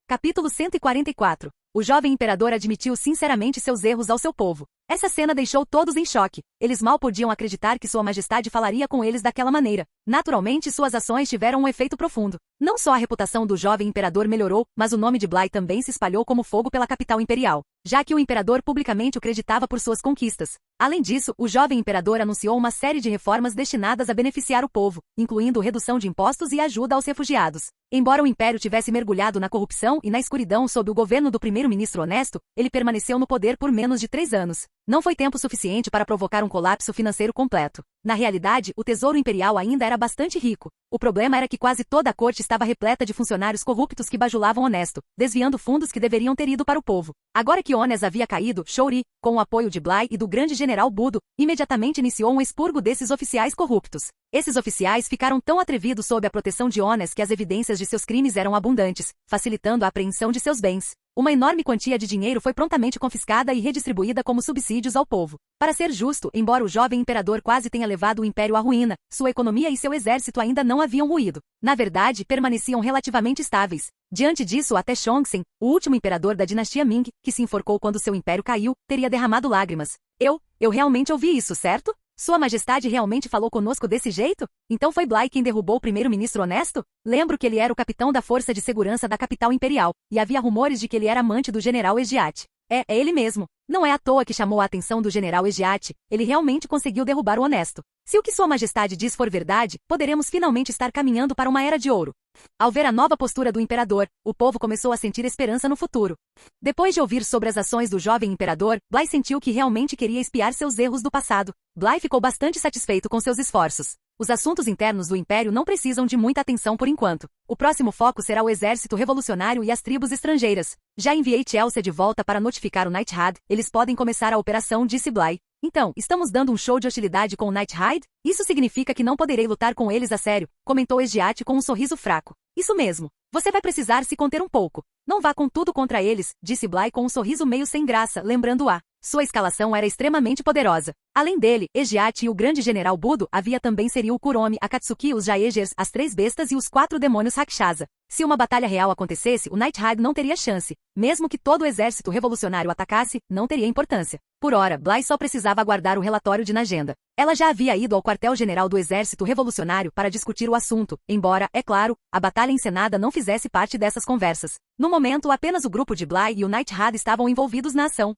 Capítulo 144. O jovem imperador admitiu sinceramente seus erros ao seu povo. Essa cena deixou todos em choque. Eles mal podiam acreditar que Sua Majestade falaria com eles daquela maneira. Naturalmente, suas ações tiveram um efeito profundo. Não só a reputação do jovem imperador melhorou, mas o nome de Bly também se espalhou como fogo pela capital imperial, já que o imperador publicamente o creditava por suas conquistas. Além disso, o jovem imperador anunciou uma série de reformas destinadas a beneficiar o povo, incluindo redução de impostos e ajuda aos refugiados. Embora o império tivesse mergulhado na corrupção e na escuridão sob o governo do primeiro-ministro Honesto, ele permaneceu no poder por menos de 3 anos. Não foi tempo suficiente para provocar um colapso financeiro completo. Na realidade, o tesouro imperial ainda era bastante rico. O problema era que quase toda a corte estava repleta de funcionários corruptos que bajulavam Honesto, desviando fundos que deveriam ter ido para o povo. Agora que Ones havia caído, Shouri, com o apoio de Bly e do grande general Budo, imediatamente iniciou um expurgo desses oficiais corruptos. Esses oficiais ficaram tão atrevidos sob a proteção de Ones que as evidências de seus crimes eram abundantes, facilitando a apreensão de seus bens. Uma enorme quantia de dinheiro foi prontamente confiscada e redistribuída como subsídios ao povo. Para ser justo, embora o jovem imperador quase tenha levado o império à ruína, sua economia e seu exército ainda não haviam ruído. Na verdade, permaneciam relativamente estáveis. Diante disso, até Chongzhen, o último imperador da dinastia Ming, que se enforcou quando seu império caiu, teria derramado lágrimas. Eu realmente ouvi isso, certo? Sua Majestade realmente falou conosco desse jeito? Então foi Bly quem derrubou o primeiro-ministro Honesto? Lembro que ele era o capitão da força de segurança da capital imperial, e havia rumores de que ele era amante do general Egiate. É ele mesmo. Não é à toa que chamou a atenção do general Egiate, ele realmente conseguiu derrubar o Honesto. Se o que Sua Majestade diz for verdade, poderemos finalmente estar caminhando para uma era de ouro. Ao ver a nova postura do imperador, o povo começou a sentir esperança no futuro. Depois de ouvir sobre as ações do jovem imperador, Bly sentiu que realmente queria expiar seus erros do passado. Bly ficou bastante satisfeito com seus esforços. Os assuntos internos do império não precisam de muita atenção por enquanto. O próximo foco será o exército revolucionário e as tribos estrangeiras. Já enviei Chelsea de volta para notificar o Nighthide, eles podem começar a operação, disse Bly. Então, estamos dando um show de hostilidade com o Nighthide? Isso significa que não poderei lutar com eles a sério, comentou Egiate com um sorriso fraco. Isso mesmo. Você vai precisar se conter um pouco. Não vá com tudo contra eles, disse Bly com um sorriso meio sem graça, lembrando-a. Sua escalação era extremamente poderosa. Além dele, Egiate e o grande general Budo, havia também Seriu Kuromi, Akatsuki, os Jaegers, as 3 bestas e os 4 demônios Rakshasa. Se uma batalha real acontecesse, o Nighthide não teria chance. Mesmo que todo o exército revolucionário atacasse, não teria importância. Por ora, Bly só precisava aguardar o relatório de Najenda. Ela já havia ido ao quartel-general do exército revolucionário para discutir o assunto, embora, é claro, a batalha encenada não fizesse parte dessas conversas. No momento, apenas o grupo de Bly e o Nighthide estavam envolvidos na ação.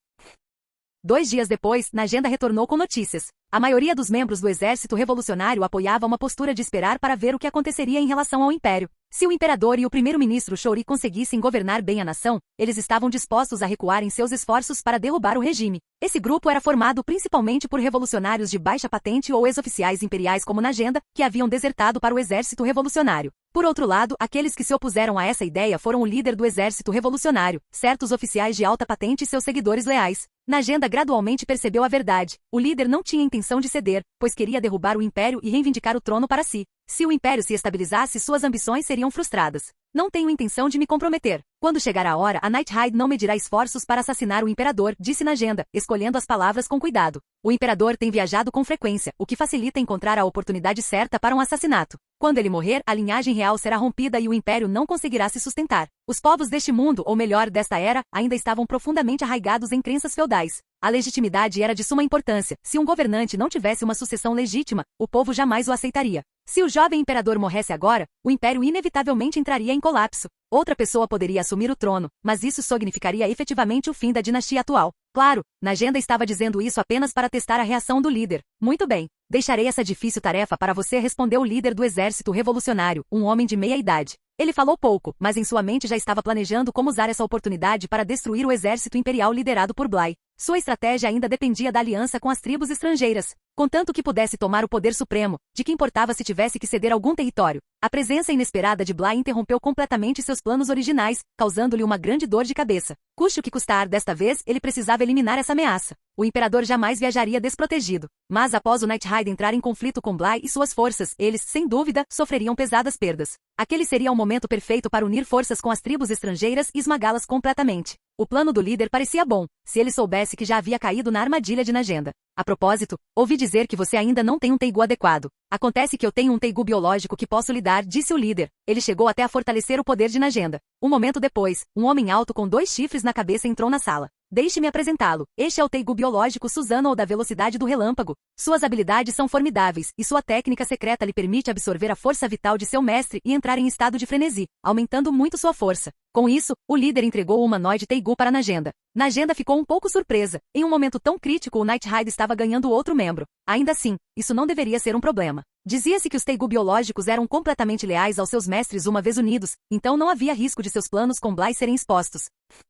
2 dias depois, Najenda retornou com notícias. A maioria dos membros do exército revolucionário apoiava uma postura de esperar para ver o que aconteceria em relação ao império. Se o imperador e o primeiro-ministro Shori conseguissem governar bem a nação, eles estavam dispostos a recuar em seus esforços para derrubar o regime. Esse grupo era formado principalmente por revolucionários de baixa patente ou ex-oficiais imperiais como Najenda, que haviam desertado para o exército revolucionário. Por outro lado, aqueles que se opuseram a essa ideia foram o líder do exército revolucionário, certos oficiais de alta patente e seus seguidores leais. Najenda gradualmente percebeu a verdade. O líder não tinha intenção de ceder, pois queria derrubar o império e reivindicar o trono para si. Se o império se estabilizasse, suas ambições seriam frustradas. Não tenho intenção de me comprometer. Quando chegar a hora, a Nighthide não medirá esforços para assassinar o imperador, disse Najenda, escolhendo as palavras com cuidado. O imperador tem viajado com frequência, o que facilita encontrar a oportunidade certa para um assassinato. Quando ele morrer, a linhagem real será rompida e o império não conseguirá se sustentar. Os povos deste mundo, ou melhor, desta era, ainda estavam profundamente arraigados em crenças feudais. A legitimidade era de suma importância. Se um governante não tivesse uma sucessão legítima, o povo jamais o aceitaria. Se o jovem imperador morresse agora, o império inevitavelmente entraria em colapso. Outra pessoa poderia assumir o trono, mas isso significaria efetivamente o fim da dinastia atual. Claro, Najenda estava dizendo isso apenas para testar a reação do líder. Muito bem, deixarei essa difícil tarefa para você, respondeu o líder do exército revolucionário, um homem de meia idade. Ele falou pouco, mas em sua mente já estava planejando como usar essa oportunidade para destruir o exército imperial liderado por Bly. Sua estratégia ainda dependia da aliança com as tribos estrangeiras. Contanto que pudesse tomar o poder supremo, de que importava se tivesse que ceder algum território. A presença inesperada de Bly interrompeu completamente seus planos originais, causando-lhe uma grande dor de cabeça. Custe o que custar, desta vez, ele precisava eliminar essa ameaça. O imperador jamais viajaria desprotegido. Mas após o Nighthide entrar em conflito com Bly e suas forças, eles, sem dúvida, sofreriam pesadas perdas. Aquele seria o momento perfeito para unir forças com as tribos estrangeiras e esmagá-las completamente. O plano do líder parecia bom, se ele soubesse que já havia caído na armadilha de Najenda. A propósito, ouvi dizer que você ainda não tem um teigu adequado. Acontece que eu tenho um teigu biológico que posso lhe dar, disse o líder. Ele chegou até a fortalecer o poder de Najenda. Um momento depois, um homem alto com 2 chifres na cabeça entrou na sala. Deixe-me apresentá-lo. Este é o teigu biológico Susano ou da velocidade do relâmpago. Suas habilidades são formidáveis, e sua técnica secreta lhe permite absorver a força vital de seu mestre e entrar em estado de frenesi, aumentando muito sua força. Com isso, o líder entregou o humanoide teigu para Najenda. Najenda ficou um pouco surpresa. Em um momento tão crítico, o Nighthide estava ganhando outro membro. Ainda assim, isso não deveria ser um problema. Dizia-se que os teigu biológicos eram completamente leais aos seus mestres uma vez unidos, então não havia risco de seus planos com Bly serem expostos.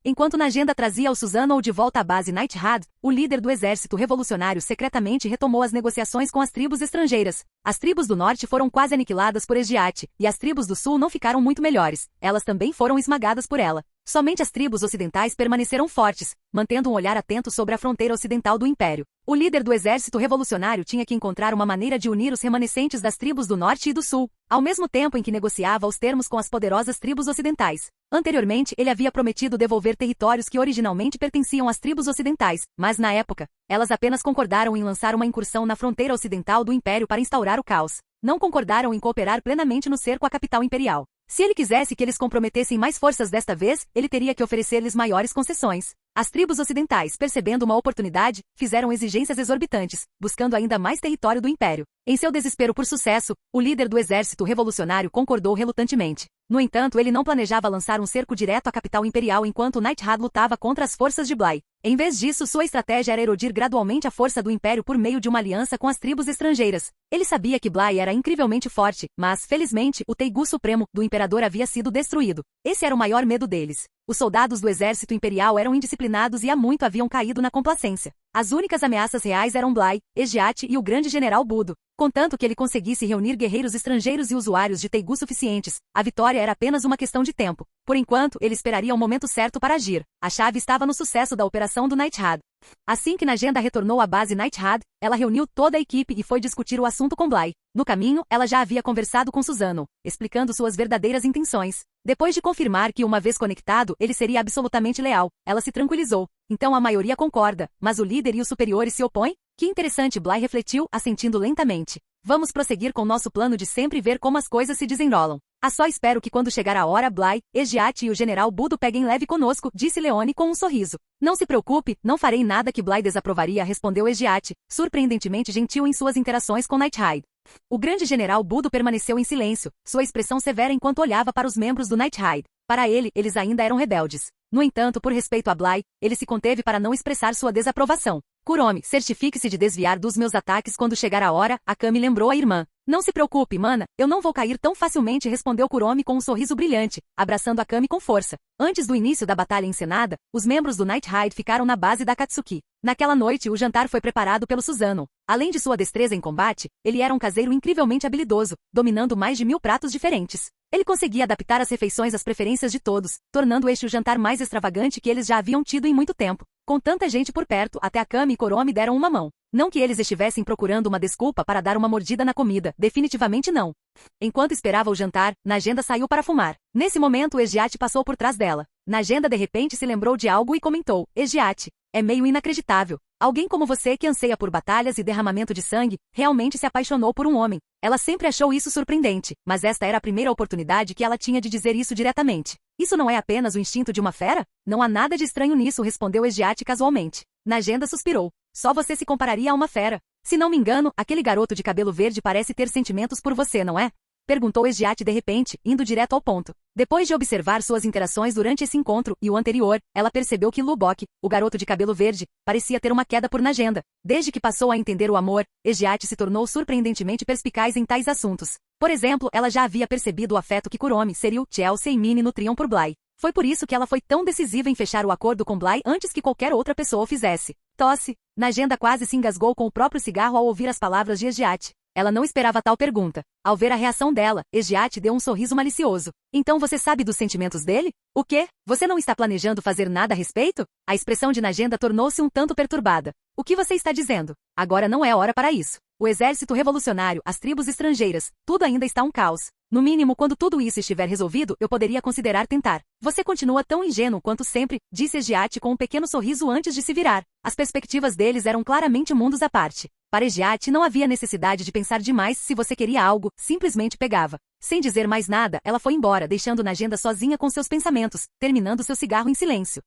Enquanto Najenda trazia o Susano de volta à base Nighthide, o líder do exército revolucionário secretamente retomou as negociações com as tribos estrangeiras. As tribos do norte foram quase aniquiladas por Esgiate, e as tribos do sul não ficaram muito melhores. Elas também foram esmagadas por ela. Somente as tribos ocidentais permaneceram fortes, mantendo um olhar atento sobre a fronteira ocidental do império. O líder do exército revolucionário tinha que encontrar uma maneira de unir os remanescentes das tribos do norte e do sul, ao mesmo tempo em que negociava os termos com as poderosas tribos ocidentais. Anteriormente, ele havia prometido devolver territórios que originalmente pertenciam às tribos ocidentais, mas na época, elas apenas concordaram em lançar uma incursão na fronteira ocidental do império para instaurar o caos. Não concordaram em cooperar plenamente no cerco à capital imperial. Se ele quisesse que eles comprometessem mais forças desta vez, ele teria que oferecer-lhes maiores concessões. As tribos ocidentais, percebendo uma oportunidade, fizeram exigências exorbitantes, buscando ainda mais território do império. Em seu desespero por sucesso, o líder do exército revolucionário concordou relutantemente. No entanto, ele não planejava lançar um cerco direto à capital imperial enquanto Nighthide lutava contra as forças de Bly. Em vez disso, sua estratégia era erodir gradualmente a força do império por meio de uma aliança com as tribos estrangeiras. Ele sabia que Bly era incrivelmente forte, mas, felizmente, o teigu supremo do imperador havia sido destruído. Esse era o maior medo deles. Os soldados do exército imperial eram indisciplinados e há muito haviam caído na complacência. As únicas ameaças reais eram Bly, Esgiate e o grande general Budo. Contanto que ele conseguisse reunir guerreiros estrangeiros e usuários de teigu suficientes, a vitória era apenas uma questão de tempo. Por enquanto, ele esperaria o momento certo para agir. A chave estava no sucesso da operação do Nighthide. Assim que Najenda retornou à base Nighthide, ela reuniu toda a equipe e foi discutir o assunto com Bly. No caminho, ela já havia conversado com Susano, explicando suas verdadeiras intenções. Depois de confirmar que, uma vez conectado, ele seria absolutamente leal, ela se tranquilizou. Então a maioria concorda, mas o líder e os superiores se opõem? Que interessante, Bly refletiu, assentindo lentamente. Vamos prosseguir com nosso plano de sempre ver como as coisas se desenrolam. Só espero que quando chegar a hora Bly, Esgiate e o general Budo peguem leve conosco, disse Leone com um sorriso. Não se preocupe, não farei nada que Bly desaprovaria, respondeu Esgiate, surpreendentemente gentil em suas interações com Nighthide. O grande general Budo permaneceu em silêncio, sua expressão severa enquanto olhava para os membros do Nighthide. Para ele, eles ainda eram rebeldes. No entanto, por respeito a Bly, ele se conteve para não expressar sua desaprovação. Kuromi, certifique-se de desviar dos meus ataques quando chegar a hora, Akame lembrou a irmã. Não se preocupe, mana, eu não vou cair tão facilmente, respondeu Kuromi com um sorriso brilhante, abraçando Akame com força. Antes do início da batalha encenada, os membros do Night Ride ficaram na base da Akatsuki. Naquela noite, o jantar foi preparado pelo Susanoo. Além de sua destreza em combate, ele era um caseiro incrivelmente habilidoso, dominando mais de 1000 pratos diferentes. Ele conseguia adaptar as refeições às preferências de todos, tornando este o jantar mais extravagante que eles já haviam tido em muito tempo. Com tanta gente por perto, até Akame e Kuromi deram uma mão. Não que eles estivessem procurando uma desculpa para dar uma mordida na comida, definitivamente não. Enquanto esperava o jantar, Najenda saiu para fumar. Nesse momento, Egiate passou por trás dela. Najenda de repente se lembrou de algo e comentou: Egiate, é meio inacreditável. Alguém como você que anseia por batalhas e derramamento de sangue, realmente se apaixonou por um homem. Ela sempre achou isso surpreendente, mas esta era a primeira oportunidade que ela tinha de dizer isso diretamente. Isso não é apenas o instinto de uma fera? Não há nada de estranho nisso, respondeu Egiate casualmente. Najenda suspirou. Só você se compararia a uma fera. Se não me engano, aquele garoto de cabelo verde parece ter sentimentos por você, não é? Perguntou Egiate de repente, indo direto ao ponto. Depois de observar suas interações durante esse encontro e o anterior, ela percebeu que Lubok, o garoto de cabelo verde, parecia ter uma queda por Najenda. Desde que passou a entender o amor, Egiate se tornou surpreendentemente perspicaz em tais assuntos. Por exemplo, ela já havia percebido o afeto que Kuromi, Seryu, Chelsea e Minnie nutriam por Bly. Foi por isso que ela foi tão decisiva em fechar o acordo com Bly antes que qualquer outra pessoa o fizesse. Tosse. Najenda quase se engasgou com o próprio cigarro ao ouvir as palavras de Egiate. Ela não esperava tal pergunta. Ao ver a reação dela, Egiate deu um sorriso malicioso. Então você sabe dos sentimentos dele? O quê? Você não está planejando fazer nada a respeito? A expressão de Najenda tornou-se um tanto perturbada. O que você está dizendo? Agora não é hora para isso. O exército revolucionário, as tribos estrangeiras, tudo ainda está um caos. No mínimo, quando tudo isso estiver resolvido, eu poderia considerar tentar. Você continua tão ingênuo quanto sempre, disse Egiate com um pequeno sorriso antes de se virar. As perspectivas deles eram claramente mundos à parte. Para Egiate não havia necessidade de pensar demais se você queria algo, simplesmente pegava. Sem dizer mais nada, ela foi embora, deixando Najenda sozinha com seus pensamentos, terminando seu cigarro em silêncio.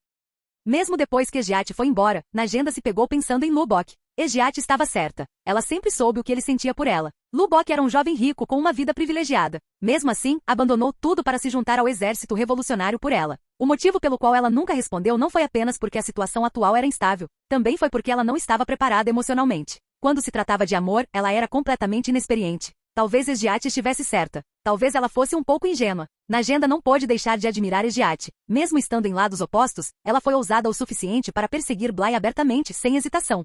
Mesmo depois que Egiate foi embora, Najenda se pegou pensando em Lubok. Egiate estava certa. Ela sempre soube o que ele sentia por ela. Lubok era um jovem rico com uma vida privilegiada. Mesmo assim, abandonou tudo para se juntar ao exército revolucionário por ela. O motivo pelo qual ela nunca respondeu não foi apenas porque a situação atual era instável. Também foi porque ela não estava preparada emocionalmente. Quando se tratava de amor, ela era completamente inexperiente. Talvez Egiate estivesse certa. Talvez ela fosse um pouco ingênua. Najenda não pôde deixar de admirar Egiate. Mesmo estando em lados opostos, ela foi ousada o suficiente para perseguir Bly abertamente, sem hesitação.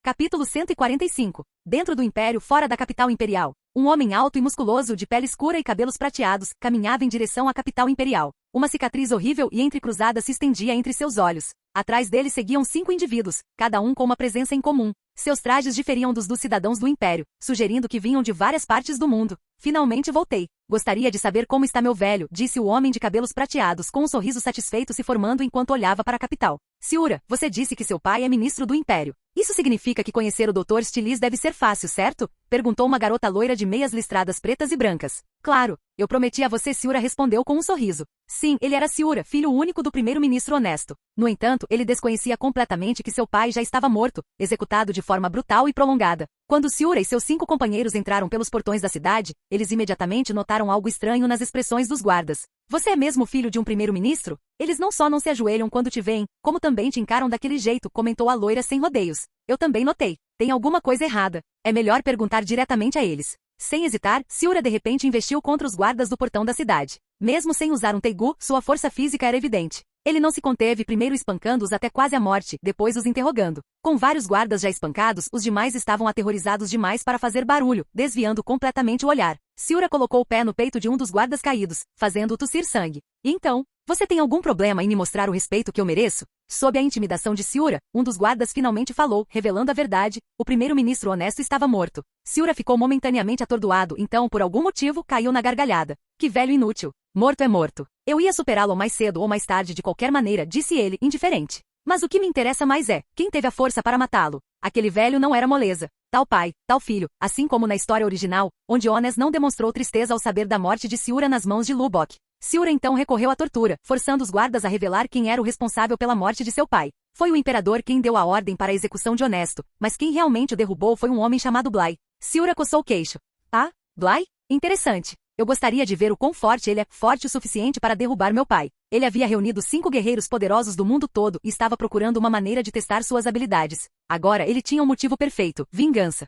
Capítulo 145. Dentro do Império, fora da capital imperial. Um homem alto e musculoso, de pele escura e cabelos prateados, caminhava em direção à capital imperial. Uma cicatriz horrível e entrecruzada se estendia entre seus olhos. Atrás dele seguiam 5 indivíduos, cada um com uma presença em comum. Seus trajes diferiam dos cidadãos do Império, sugerindo que vinham de várias partes do mundo. Finalmente voltei. Gostaria de saber como está meu velho, disse o homem de cabelos prateados, com um sorriso satisfeito se formando enquanto olhava para a capital. Siura, você disse que seu pai é ministro do Império. Isso significa que conhecer o Dr. Stilis deve ser fácil, certo? Perguntou uma garota loira de meias listradas pretas e brancas. Claro, eu prometi a você, Siura respondeu com um sorriso. Sim, ele era Siura, filho único do primeiro-ministro honesto. No entanto, ele desconhecia completamente que seu pai já estava morto, executado de forma brutal e prolongada. Quando Siura e seus 5 companheiros entraram pelos portões da cidade, eles imediatamente notaram algo estranho nas expressões dos guardas. Você é mesmo filho de um primeiro-ministro? Eles não só não se ajoelham quando te veem, como também te encaram daquele jeito, comentou a loira sem rodeios. Eu também notei. Tem alguma coisa errada. É melhor perguntar diretamente a eles. Sem hesitar, Siura de repente investiu contra os guardas do portão da cidade. Mesmo sem usar um teigu, sua força física era evidente. Ele não se conteve, primeiro espancando-os até quase a morte, depois os interrogando. Com vários guardas já espancados, os demais estavam aterrorizados demais para fazer barulho, desviando completamente o olhar. Siura colocou o pé no peito de um dos guardas caídos, fazendo-o tossir sangue. E então, você tem algum problema em me mostrar o respeito que eu mereço? Sob a intimidação de Siura, um dos guardas finalmente falou, revelando a verdade: o primeiro-ministro honesto estava morto. Siura ficou momentaneamente atordoado, então, por algum motivo, caiu na gargalhada. Que velho inútil. Morto é morto. Eu ia superá-lo mais cedo ou mais tarde de qualquer maneira, disse ele, indiferente. Mas o que me interessa mais é, quem teve a força para matá-lo? Aquele velho não era moleza. Tal pai, tal filho, assim como na história original, onde Ones não demonstrou tristeza ao saber da morte de Siura nas mãos de Lubok. Siura então recorreu à tortura, forçando os guardas a revelar quem era o responsável pela morte de seu pai. Foi o imperador quem deu a ordem para a execução de Honesto, mas quem realmente o derrubou foi um homem chamado Bly. Siura coçou o queixo. Ah, Bly? Interessante. Eu gostaria de ver o quão forte ele é, forte o suficiente para derrubar meu pai. Ele havia reunido 5 guerreiros poderosos do mundo todo e estava procurando uma maneira de testar suas habilidades. Agora ele tinha um motivo perfeito: vingança.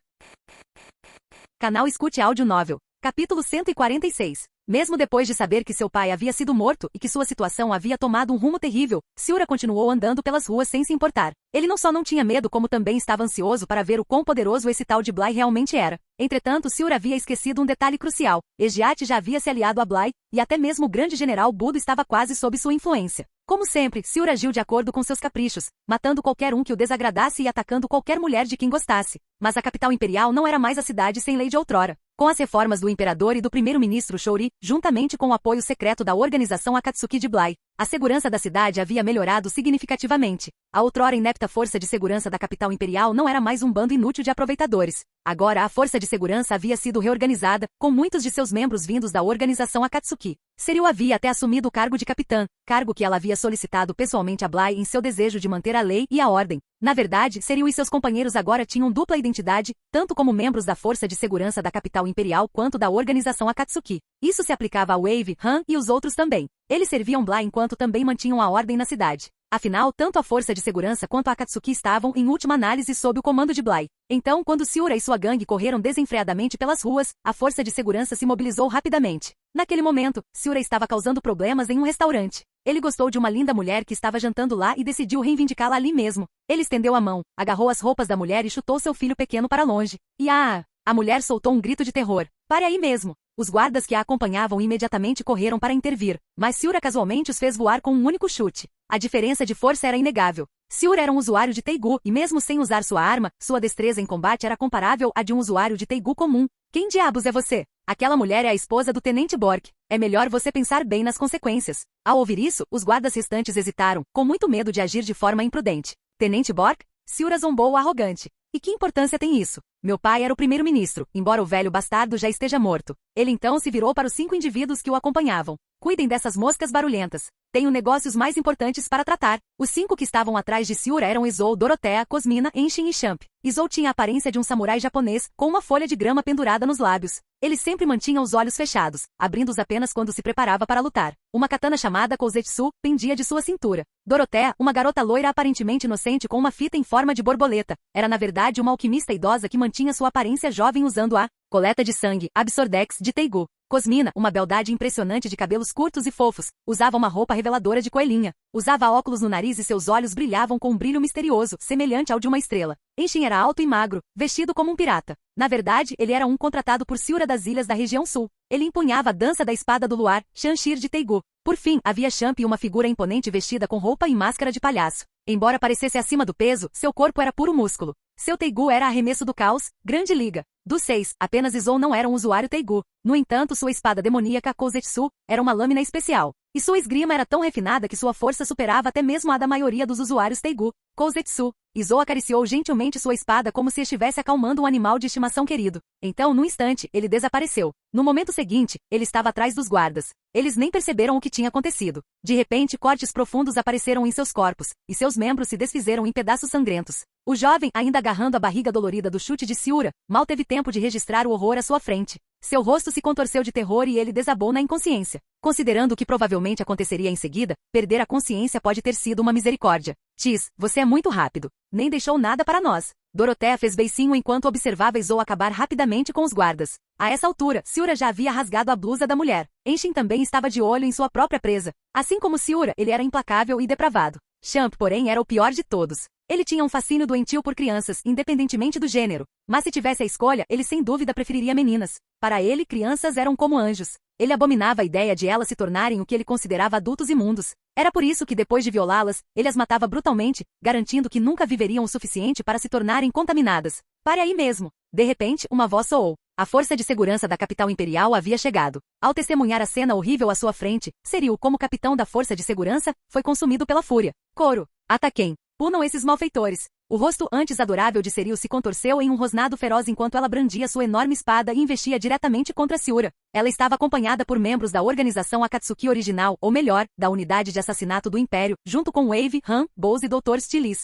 Canal Escute Áudio Novel. Capítulo 146. Mesmo depois de saber que seu pai havia sido morto e que sua situação havia tomado um rumo terrível, Siura continuou andando pelas ruas sem se importar. Ele não só não tinha medo como também estava ansioso para ver o quão poderoso esse tal de Bly realmente era. Entretanto, Siura havia esquecido um detalhe crucial. Egiat já havia se aliado a Bly, e até mesmo o grande general Budo estava quase sob sua influência. Como sempre, Siura agiu de acordo com seus caprichos, matando qualquer um que o desagradasse e atacando qualquer mulher de quem gostasse. Mas a capital imperial não era mais a cidade sem lei de outrora. Com as reformas do imperador e do primeiro-ministro Shouri, juntamente com o apoio secreto da organização Akatsuki de Bly, a segurança da cidade havia melhorado significativamente. A outrora inepta força de segurança da capital imperial não era mais um bando inútil de aproveitadores. Agora a força de segurança havia sido reorganizada, com muitos de seus membros vindos da organização Akatsuki. Seriu havia até assumido o cargo de capitã, cargo que ela havia solicitado pessoalmente a Bly em seu desejo de manter a lei e a ordem. Na verdade, Seriu e seus companheiros agora tinham dupla identidade, tanto como membros da força de segurança da capital imperial quanto da organização Akatsuki. Isso se aplicava a Wave, Han e os outros também. Eles serviam Bly enquanto também mantinham a ordem na cidade. Afinal, tanto a força de segurança quanto a Akatsuki estavam, em última análise, sob o comando de Bly. Então, quando Siura e sua gangue correram desenfreadamente pelas ruas, a força de segurança se mobilizou rapidamente. Naquele momento, Siura estava causando problemas em um restaurante. Ele gostou de uma linda mulher que estava jantando lá e decidiu reivindicá-la ali mesmo. Ele estendeu a mão, agarrou as roupas da mulher e chutou seu filho pequeno para longe. E a mulher soltou um grito de terror. Pare aí mesmo! Os guardas que a acompanhavam imediatamente correram para intervir, mas Siura casualmente os fez voar com um único chute. A diferença de força era inegável. Siura era um usuário de Teigu e mesmo sem usar sua arma, sua destreza em combate era comparável à de um usuário de Teigu comum. Quem diabos é você? Aquela mulher é a esposa do Tenente Bork. É melhor você pensar bem nas consequências. Ao ouvir isso, os guardas restantes hesitaram, com muito medo de agir de forma imprudente. Tenente Bork? Siura zombou arrogante. E que importância tem isso? Meu pai era o primeiro-ministro, embora o velho bastardo já esteja morto. Ele então se virou para os 5 indivíduos que o acompanhavam. Cuidem dessas moscas barulhentas. Tenho negócios mais importantes para tratar. Os 5 que estavam atrás de Siura eram Izou, Dorothea, Cosmina, Enshin e Champ. Izou tinha a aparência de um samurai japonês, com uma folha de grama pendurada nos lábios. Ele sempre mantinha os olhos fechados, abrindo-os apenas quando se preparava para lutar. Uma katana chamada Kouzetsu pendia de sua cintura. Dorothea, uma garota loira aparentemente inocente com uma fita em forma de borboleta, era na verdade uma alquimista idosa que mantinha sua aparência jovem usando a coleta de sangue, Absordex, de Teigu. Cosmina, uma beldade impressionante de cabelos curtos e fofos, usava uma roupa reveladora de coelhinha. Usava óculos no nariz e seus olhos brilhavam com um brilho misterioso, semelhante ao de uma estrela. Enshin era alto e magro, vestido como um pirata. Na verdade, ele era um contratado por Siura das ilhas da região sul. Ele empunhava a dança da espada do luar, Shanshir de Teigu. Por fim, havia Champ, uma figura imponente vestida com roupa e máscara de palhaço. Embora parecesse acima do peso, seu corpo era puro músculo. Seu Teigu era arremesso do caos, grande liga. Dos 6, apenas Izou não era um usuário Teigu. No entanto, sua espada demoníaca Kouzetsu era uma lâmina especial. E sua esgrima era tão refinada que sua força superava até mesmo a da maioria dos usuários Teigu. Kouzetsu. Izou acariciou gentilmente sua espada como se estivesse acalmando um animal de estimação querido. Então, num instante, ele desapareceu. No momento seguinte, ele estava atrás dos guardas. Eles nem perceberam o que tinha acontecido. De repente, cortes profundos apareceram em seus corpos, e seus membros se desfizeram em pedaços sangrentos. O jovem, ainda agarrando a barriga dolorida do chute de Siura, mal teve tempo de registrar o horror à sua frente. Seu rosto se contorceu de terror e ele desabou na inconsciência. Considerando o que provavelmente aconteceria em seguida, perder a consciência pode ter sido uma misericórdia. Tis, você é muito rápido. Nem deixou nada para nós. Dorothea fez beicinho enquanto observava Izou acabar rapidamente com os guardas. A essa altura, Siura já havia rasgado a blusa da mulher. Enshin também estava de olho em sua própria presa. Assim como Siura, ele era implacável e depravado. Champ, porém, era o pior de todos. Ele tinha um fascínio doentio por crianças, independentemente do gênero. Mas se tivesse a escolha, ele sem dúvida preferiria meninas. Para ele, crianças eram como anjos. Ele abominava a ideia de elas se tornarem o que ele considerava adultos imundos. Era por isso que, depois de violá-las, ele as matava brutalmente, garantindo que nunca viveriam o suficiente para se tornarem contaminadas. Pare aí mesmo. De repente, uma voz soou. A força de segurança da capital imperial havia chegado. Ao testemunhar a cena horrível à sua frente, Seriu, como capitão da força de segurança, foi consumido pela fúria. Coro. Ataquem. Punam esses malfeitores. O rosto antes adorável de Seriu se contorceu em um rosnado feroz enquanto ela brandia sua enorme espada e investia diretamente contra Siura. Ela estava acompanhada por membros da organização Akatsuki original, ou melhor, da unidade de assassinato do Império, junto com Wave, Han, Bose e Dr. Stilis.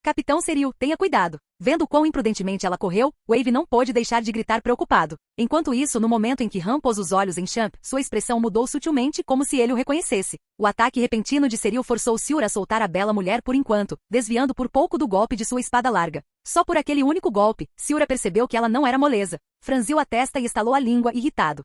Capitão Seril, tenha cuidado. Vendo quão imprudentemente ela correu, Wave não pôde deixar de gritar preocupado. Enquanto isso, no momento em que Han pôs os olhos em Champ, sua expressão mudou sutilmente como se ele o reconhecesse. O ataque repentino de Seril forçou Siura a soltar a bela mulher por enquanto, desviando por pouco do golpe de sua espada larga. Só por aquele único golpe, Siura percebeu que ela não era moleza. Franziu a testa e estalou a língua, irritado.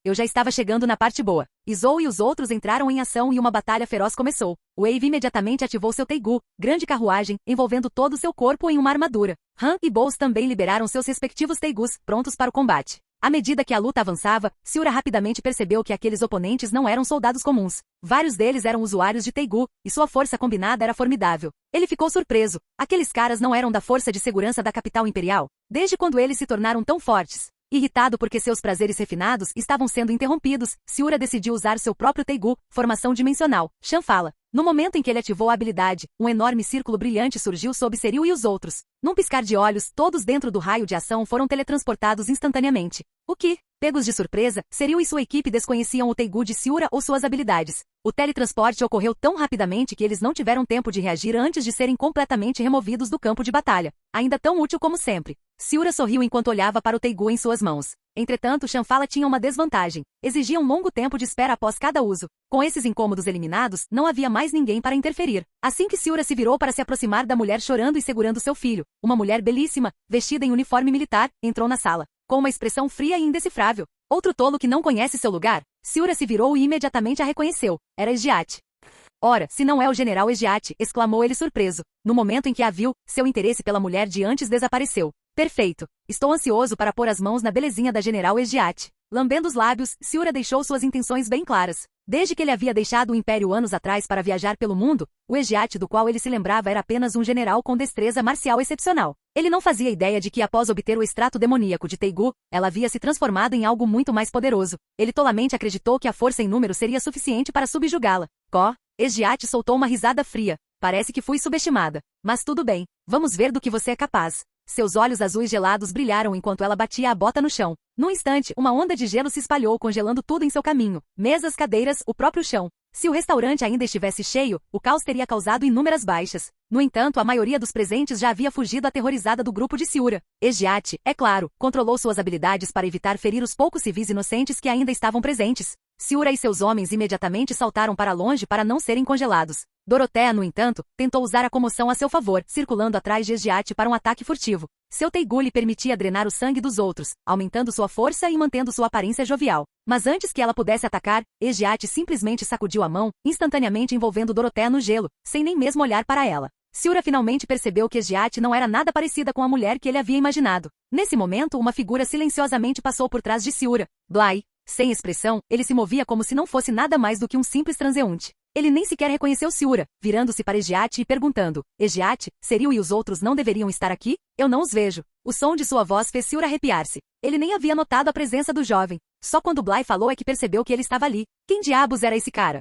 Eu já estava chegando na parte boa. Izou e os outros entraram em ação e uma batalha feroz começou. Wave imediatamente ativou seu Teigu, grande carruagem, envolvendo todo o seu corpo em uma armadura. Han e Bowles também liberaram seus respectivos Teigus, prontos para o combate. À medida que a luta avançava, Siura rapidamente percebeu que aqueles oponentes não eram soldados comuns. Vários deles eram usuários de Teigu, e sua força combinada era formidável. Ele ficou surpreso. Aqueles caras não eram da força de segurança da capital imperial? Desde quando eles se tornaram tão fortes? Irritado porque seus prazeres refinados estavam sendo interrompidos, Siura decidiu usar seu próprio Teigu, formação dimensional. Shan fala. No momento em que ele ativou a habilidade, um enorme círculo brilhante surgiu sob Seril e os outros. Num piscar de olhos, todos dentro do raio de ação foram teletransportados instantaneamente. O que? Pegos de surpresa, Seril e sua equipe desconheciam o Teigu de Siura ou suas habilidades. O teletransporte ocorreu tão rapidamente que eles não tiveram tempo de reagir antes de serem completamente removidos do campo de batalha. Ainda tão útil como sempre. Siura sorriu enquanto olhava para o Teigu em suas mãos. Entretanto, Shanfala tinha uma desvantagem. Exigia um longo tempo de espera após cada uso. Com esses incômodos eliminados, não havia mais ninguém para interferir. Assim que Siura se virou para se aproximar da mulher chorando e segurando seu filho, uma mulher belíssima, vestida em uniforme militar, entrou na sala. Com uma expressão fria e indecifrável. Outro tolo que não conhece seu lugar? Siura se virou e imediatamente a reconheceu. Era Egiate. Ora, se não é o general Egiate, exclamou ele surpreso. No momento em que a viu, seu interesse pela mulher de antes desapareceu. Perfeito. Estou ansioso para pôr as mãos na belezinha da general Egiate. Lambendo os lábios, Siura deixou suas intenções bem claras. Desde que ele havia deixado o Império anos atrás para viajar pelo mundo, o Egiate do qual ele se lembrava era apenas um general com destreza marcial excepcional. Ele não fazia ideia de que após obter o extrato demoníaco de Teigu, ela havia se transformado em algo muito mais poderoso. Ele tolamente acreditou que a força em número seria suficiente para subjugá-la. Egiate soltou uma risada fria. Parece que fui subestimada. Mas tudo bem. Vamos ver do que você é capaz. Seus olhos azuis gelados brilharam enquanto ela batia a bota no chão. Num instante, uma onda de gelo se espalhou, congelando tudo em seu caminho. Mesas, cadeiras, o próprio chão. Se o restaurante ainda estivesse cheio, o caos teria causado inúmeras baixas. No entanto, a maioria dos presentes já havia fugido aterrorizada do grupo de Siura. Egiate, é claro, controlou suas habilidades para evitar ferir os poucos civis inocentes que ainda estavam presentes. Siura e seus homens imediatamente saltaram para longe para não serem congelados. Dorothea, no entanto, tentou usar a comoção a seu favor, circulando atrás de Egiate para um ataque furtivo. Seu Teigu lhe permitia drenar o sangue dos outros, aumentando sua força e mantendo sua aparência jovial. Mas antes que ela pudesse atacar, Egiate simplesmente sacudiu a mão, instantaneamente envolvendo Dorothea no gelo, sem nem mesmo olhar para ela. Siura finalmente percebeu que Egiate não era nada parecida com a mulher que ele havia imaginado. Nesse momento, uma figura silenciosamente passou por trás de Siura. Bly. Sem expressão, ele se movia como se não fosse nada mais do que um simples transeunte. Ele nem sequer reconheceu Siura, virando-se para Egiate e perguntando: Egiate, Seril e os outros não deveriam estar aqui? Eu não os vejo. O som de sua voz fez Siura arrepiar-se. Ele nem havia notado a presença do jovem. Só quando Bly falou é que percebeu que ele estava ali. Quem diabos era esse cara?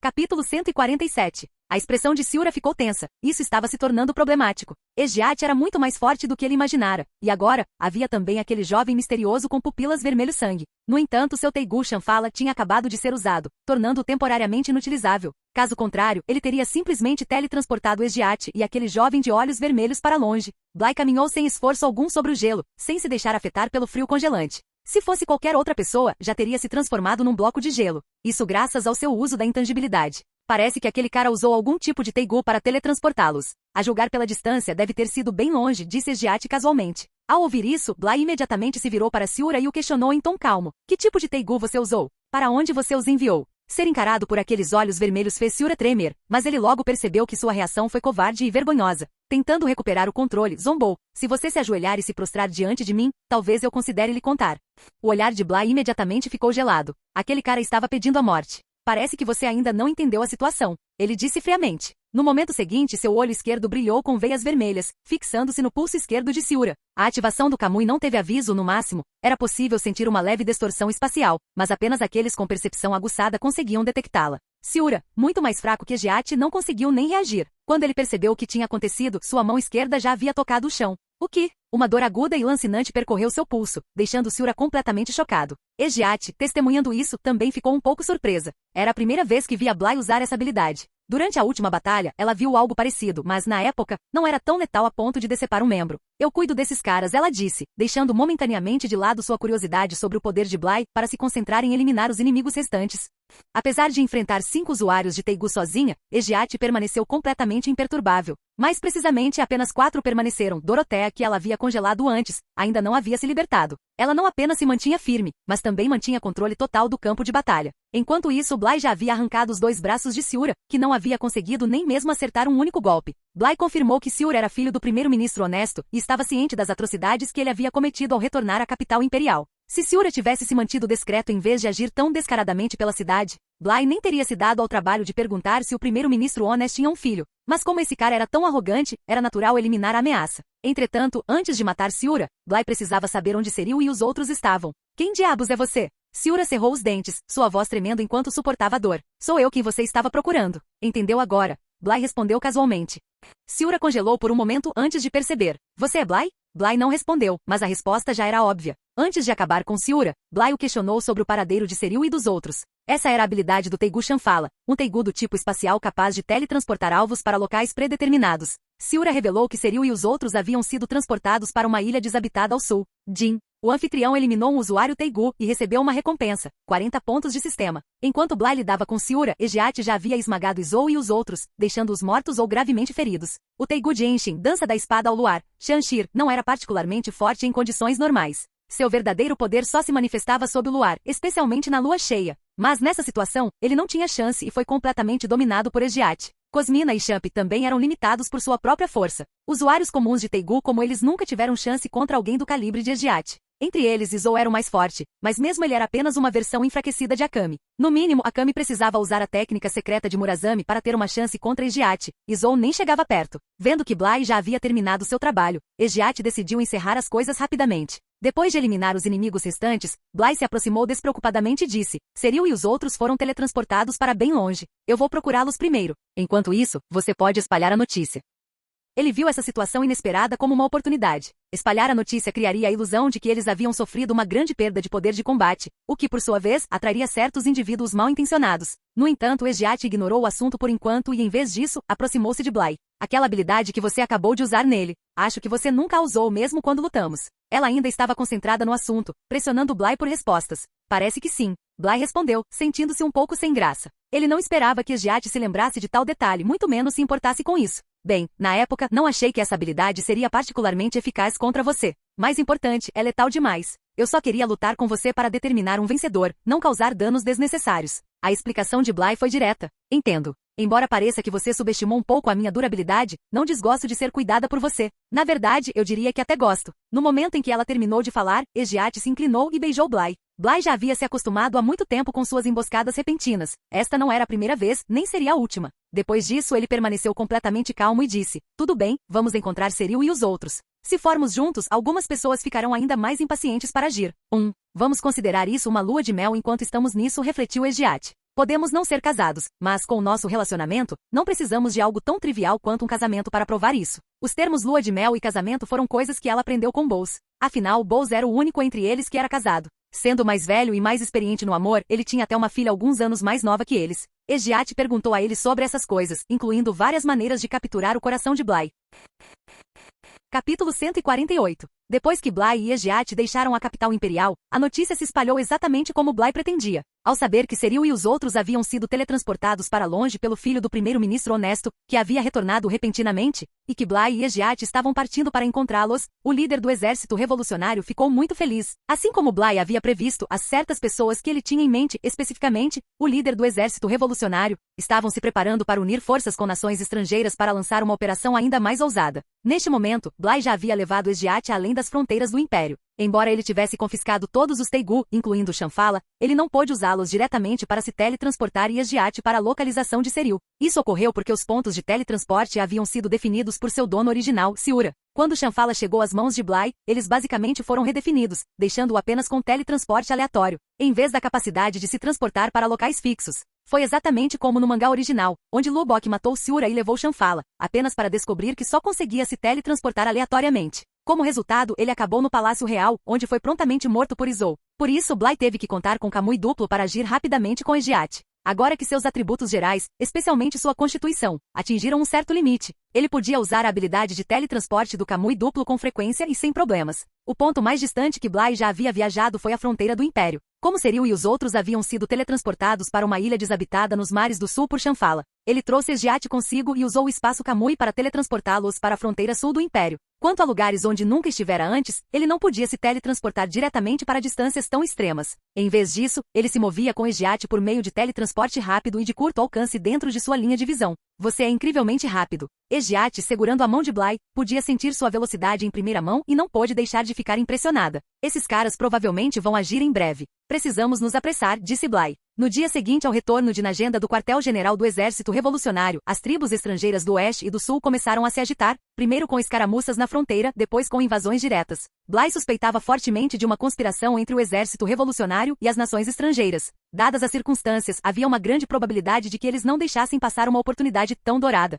Capítulo 147. A expressão de Siura ficou tensa. Isso estava se tornando problemático. Egiate era muito mais forte do que ele imaginara. E agora, havia também aquele jovem misterioso com pupilas vermelho-sangue. No entanto, seu Teigu Shanfala tinha acabado de ser usado, tornando-o temporariamente inutilizável. Caso contrário, ele teria simplesmente teletransportado Egiate e aquele jovem de olhos vermelhos para longe. Bly caminhou sem esforço algum sobre o gelo, sem se deixar afetar pelo frio congelante. Se fosse qualquer outra pessoa, já teria se transformado num bloco de gelo. Isso graças ao seu uso da intangibilidade. Parece que aquele cara usou algum tipo de Teigu para teletransportá-los. A julgar pela distância, deve ter sido bem longe, disse Egiate casualmente. Ao ouvir isso, Bly imediatamente se virou para Siura e o questionou em tom calmo. Que tipo de Teigu você usou? Para onde você os enviou? Ser encarado por aqueles olhos vermelhos fez Siura tremer, mas ele logo percebeu que sua reação foi covarde e vergonhosa. Tentando recuperar o controle, zombou. Se você se ajoelhar e se prostrar diante de mim, talvez eu considere lhe contar. O olhar de Bly imediatamente ficou gelado. Aquele cara estava pedindo a morte. Parece que você ainda não entendeu a situação, ele disse friamente. No momento seguinte, seu olho esquerdo brilhou com veias vermelhas, fixando-se no pulso esquerdo de Siura. A ativação do Kamui não teve aviso no máximo. Era possível sentir uma leve distorção espacial, mas apenas aqueles com percepção aguçada conseguiam detectá-la. Siura, muito mais fraco que Egiate, não conseguiu nem reagir. Quando ele percebeu o que tinha acontecido, sua mão esquerda já havia tocado o chão. O que? Uma dor aguda e lancinante percorreu seu pulso, deixando Siura completamente chocado. Egiate, testemunhando isso, também ficou um pouco surpresa. Era a primeira vez que via Bly usar essa habilidade. Durante a última batalha, ela viu algo parecido, mas na época, não era tão letal a ponto de decepar um membro. Eu cuido desses caras, ela disse, deixando momentaneamente de lado sua curiosidade sobre o poder de Bly para se concentrar em eliminar os inimigos restantes. Apesar de enfrentar 5 usuários de Teigu sozinha, Egiat permaneceu completamente imperturbável. Mais precisamente, apenas 4 permaneceram. Dorothea, que ela havia congelado antes, ainda não havia se libertado. Ela não apenas se mantinha firme, mas também mantinha controle total do campo de batalha. Enquanto isso, Bly já havia arrancado os 2 braços de Siura, que não havia conseguido nem mesmo acertar um único golpe. Bly confirmou que Siura era filho do primeiro-ministro honesto e estava ciente das atrocidades que ele havia cometido ao retornar à capital imperial. Se Siura tivesse se mantido discreto em vez de agir tão descaradamente pela cidade, Bly nem teria se dado ao trabalho de perguntar se o primeiro-ministro Honest tinha um filho. Mas como esse cara era tão arrogante, era natural eliminar a ameaça. Entretanto, antes de matar Siura, Bly precisava saber onde Seril e os outros estavam. Quem diabos é você? Siura cerrou os dentes, sua voz tremendo enquanto suportava a dor. Sou eu quem você estava procurando. Entendeu agora? Bly respondeu casualmente. Siura congelou por um momento antes de perceber. Você é Bly? Bly não respondeu, mas a resposta já era óbvia. Antes de acabar com Siura, Bly o questionou sobre o paradeiro de Seril e dos outros. Essa era a habilidade do Teigu Shanfala, um Teigu do tipo espacial capaz de teletransportar alvos para locais predeterminados. Siura revelou que Seril e os outros haviam sido transportados para uma ilha desabitada ao sul. Jin, o anfitrião, eliminou um usuário Teigu e recebeu uma recompensa, 40 pontos de sistema. Enquanto Bly lidava com Siura, Egiat já havia esmagado Izou e os outros, deixando-os mortos ou gravemente feridos. O Teigu Genshin, dança da espada ao luar, Shanshir, não era particularmente forte em condições normais. Seu verdadeiro poder só se manifestava sob o luar, especialmente na lua cheia. Mas nessa situação, ele não tinha chance e foi completamente dominado por Egiat. Cosmina e Champ também eram limitados por sua própria força. Usuários comuns de Teigu como eles nunca tiveram chance contra alguém do calibre de Egiat. Entre eles, Izou era o mais forte, mas mesmo ele era apenas uma versão enfraquecida de Akami. No mínimo, Akami precisava usar a técnica secreta de Murazami para ter uma chance contra Egiat. Izou nem chegava perto. Vendo que Bly já havia terminado seu trabalho, Egiat decidiu encerrar as coisas rapidamente. Depois de eliminar os inimigos restantes, Bly se aproximou despreocupadamente e disse, Seril e os outros foram teletransportados para bem longe. Eu vou procurá-los primeiro. Enquanto isso, você pode espalhar a notícia. Ele viu essa situação inesperada como uma oportunidade. Espalhar a notícia criaria a ilusão de que eles haviam sofrido uma grande perda de poder de combate, o que, por sua vez, atrairia certos indivíduos mal intencionados. No entanto, Egiat ignorou o assunto por enquanto e, em vez disso, aproximou-se de Bly. Aquela habilidade que você acabou de usar nele. Acho que você nunca a usou mesmo quando lutamos. Ela ainda estava concentrada no assunto, pressionando Bly por respostas. Parece que sim. Bly respondeu, sentindo-se um pouco sem graça. Ele não esperava que Egiat se lembrasse de tal detalhe, muito menos se importasse com isso. Bem, na época, não achei que essa habilidade seria particularmente eficaz contra você. Mais importante, é letal demais. Eu só queria lutar com você para determinar um vencedor, não causar danos desnecessários. A explicação de Bly foi direta. Entendo. Embora pareça que você subestimou um pouco a minha durabilidade, não desgosto de ser cuidada por você. Na verdade, eu diria que até gosto. No momento em que ela terminou de falar, Egiat se inclinou e beijou Bly. Bly já havia se acostumado há muito tempo com suas emboscadas repentinas. Esta não era a primeira vez, nem seria a última. Depois disso, ele permaneceu completamente calmo e disse, tudo bem, vamos encontrar Seril e os outros. Se formos juntos, algumas pessoas ficarão ainda mais impacientes para agir. Vamos considerar isso uma lua de mel enquanto estamos nisso, refletiu Egiat. Podemos não ser casados, mas com o nosso relacionamento, não precisamos de algo tão trivial quanto um casamento para provar isso. Os termos lua de mel e casamento foram coisas que ela aprendeu com Bose. Afinal, Bose era o único entre eles que era casado. Sendo mais velho e mais experiente no amor, ele tinha até uma filha alguns anos mais nova que eles. Egiat perguntou a ele sobre essas coisas, incluindo várias maneiras de capturar o coração de Bly. Capítulo 148. Depois que Bly e Egiat deixaram a capital imperial, a notícia se espalhou exatamente como Bly pretendia. Ao saber que Seril e os outros haviam sido teletransportados para longe pelo filho do primeiro-ministro honesto, que havia retornado repentinamente, e que Bly e Egiat estavam partindo para encontrá-los, o líder do exército revolucionário ficou muito feliz. Assim como Bly havia previsto, as certas pessoas que ele tinha em mente, especificamente, o líder do exército revolucionário, estavam se preparando para unir forças com nações estrangeiras para lançar uma operação ainda mais ousada. Neste momento, Bly já havia levado Egiat além das fronteiras do Império. Embora ele tivesse confiscado todos os Teigu, incluindo Shanfala, ele não pôde usá-los diretamente para se teletransportar e Egiat para a localização de Seril. Isso ocorreu porque os pontos de teletransporte haviam sido definidos por seu dono original, Siura. Quando Shanfala chegou às mãos de Bly, eles basicamente foram redefinidos, deixando-o apenas com teletransporte aleatório, em vez da capacidade de se transportar para locais fixos. Foi exatamente como no mangá original, onde Lubok matou Siura e levou Shanfala, apenas para descobrir que só conseguia se teletransportar aleatoriamente. Como resultado, ele acabou no Palácio Real, onde foi prontamente morto por Izou. Por isso, Bly teve que contar com Kamui duplo para agir rapidamente com Egiat. Agora que seus atributos gerais, especialmente sua constituição, atingiram um certo limite, ele podia usar a habilidade de teletransporte do Kamui duplo com frequência e sem problemas. O ponto mais distante que Bly já havia viajado foi a fronteira do Império. Como Serial e os outros haviam sido teletransportados para uma ilha desabitada nos mares do sul por Shanfala, ele trouxe Esgiat consigo e usou o espaço Kamui para teletransportá-los para a fronteira sul do Império. Quanto a lugares onde nunca estivera antes, ele não podia se teletransportar diretamente para distâncias tão extremas. Em vez disso, ele se movia com Esgiat por meio de teletransporte rápido e de curto alcance dentro de sua linha de visão. Você é incrivelmente rápido. Esgiat, segurando a mão de Bly, podia sentir sua velocidade em primeira mão e não pôde deixar de ficar impressionada. Esses caras provavelmente vão agir em breve. Precisamos nos apressar, disse Bly. No dia seguinte ao retorno de Najenda do quartel-general do Exército Revolucionário, as tribos estrangeiras do Oeste e do Sul começaram a se agitar, primeiro com escaramuças na fronteira, depois com invasões diretas. Bly suspeitava fortemente de uma conspiração entre o Exército Revolucionário e as nações estrangeiras. Dadas as circunstâncias, havia uma grande probabilidade de que eles não deixassem passar uma oportunidade tão dourada.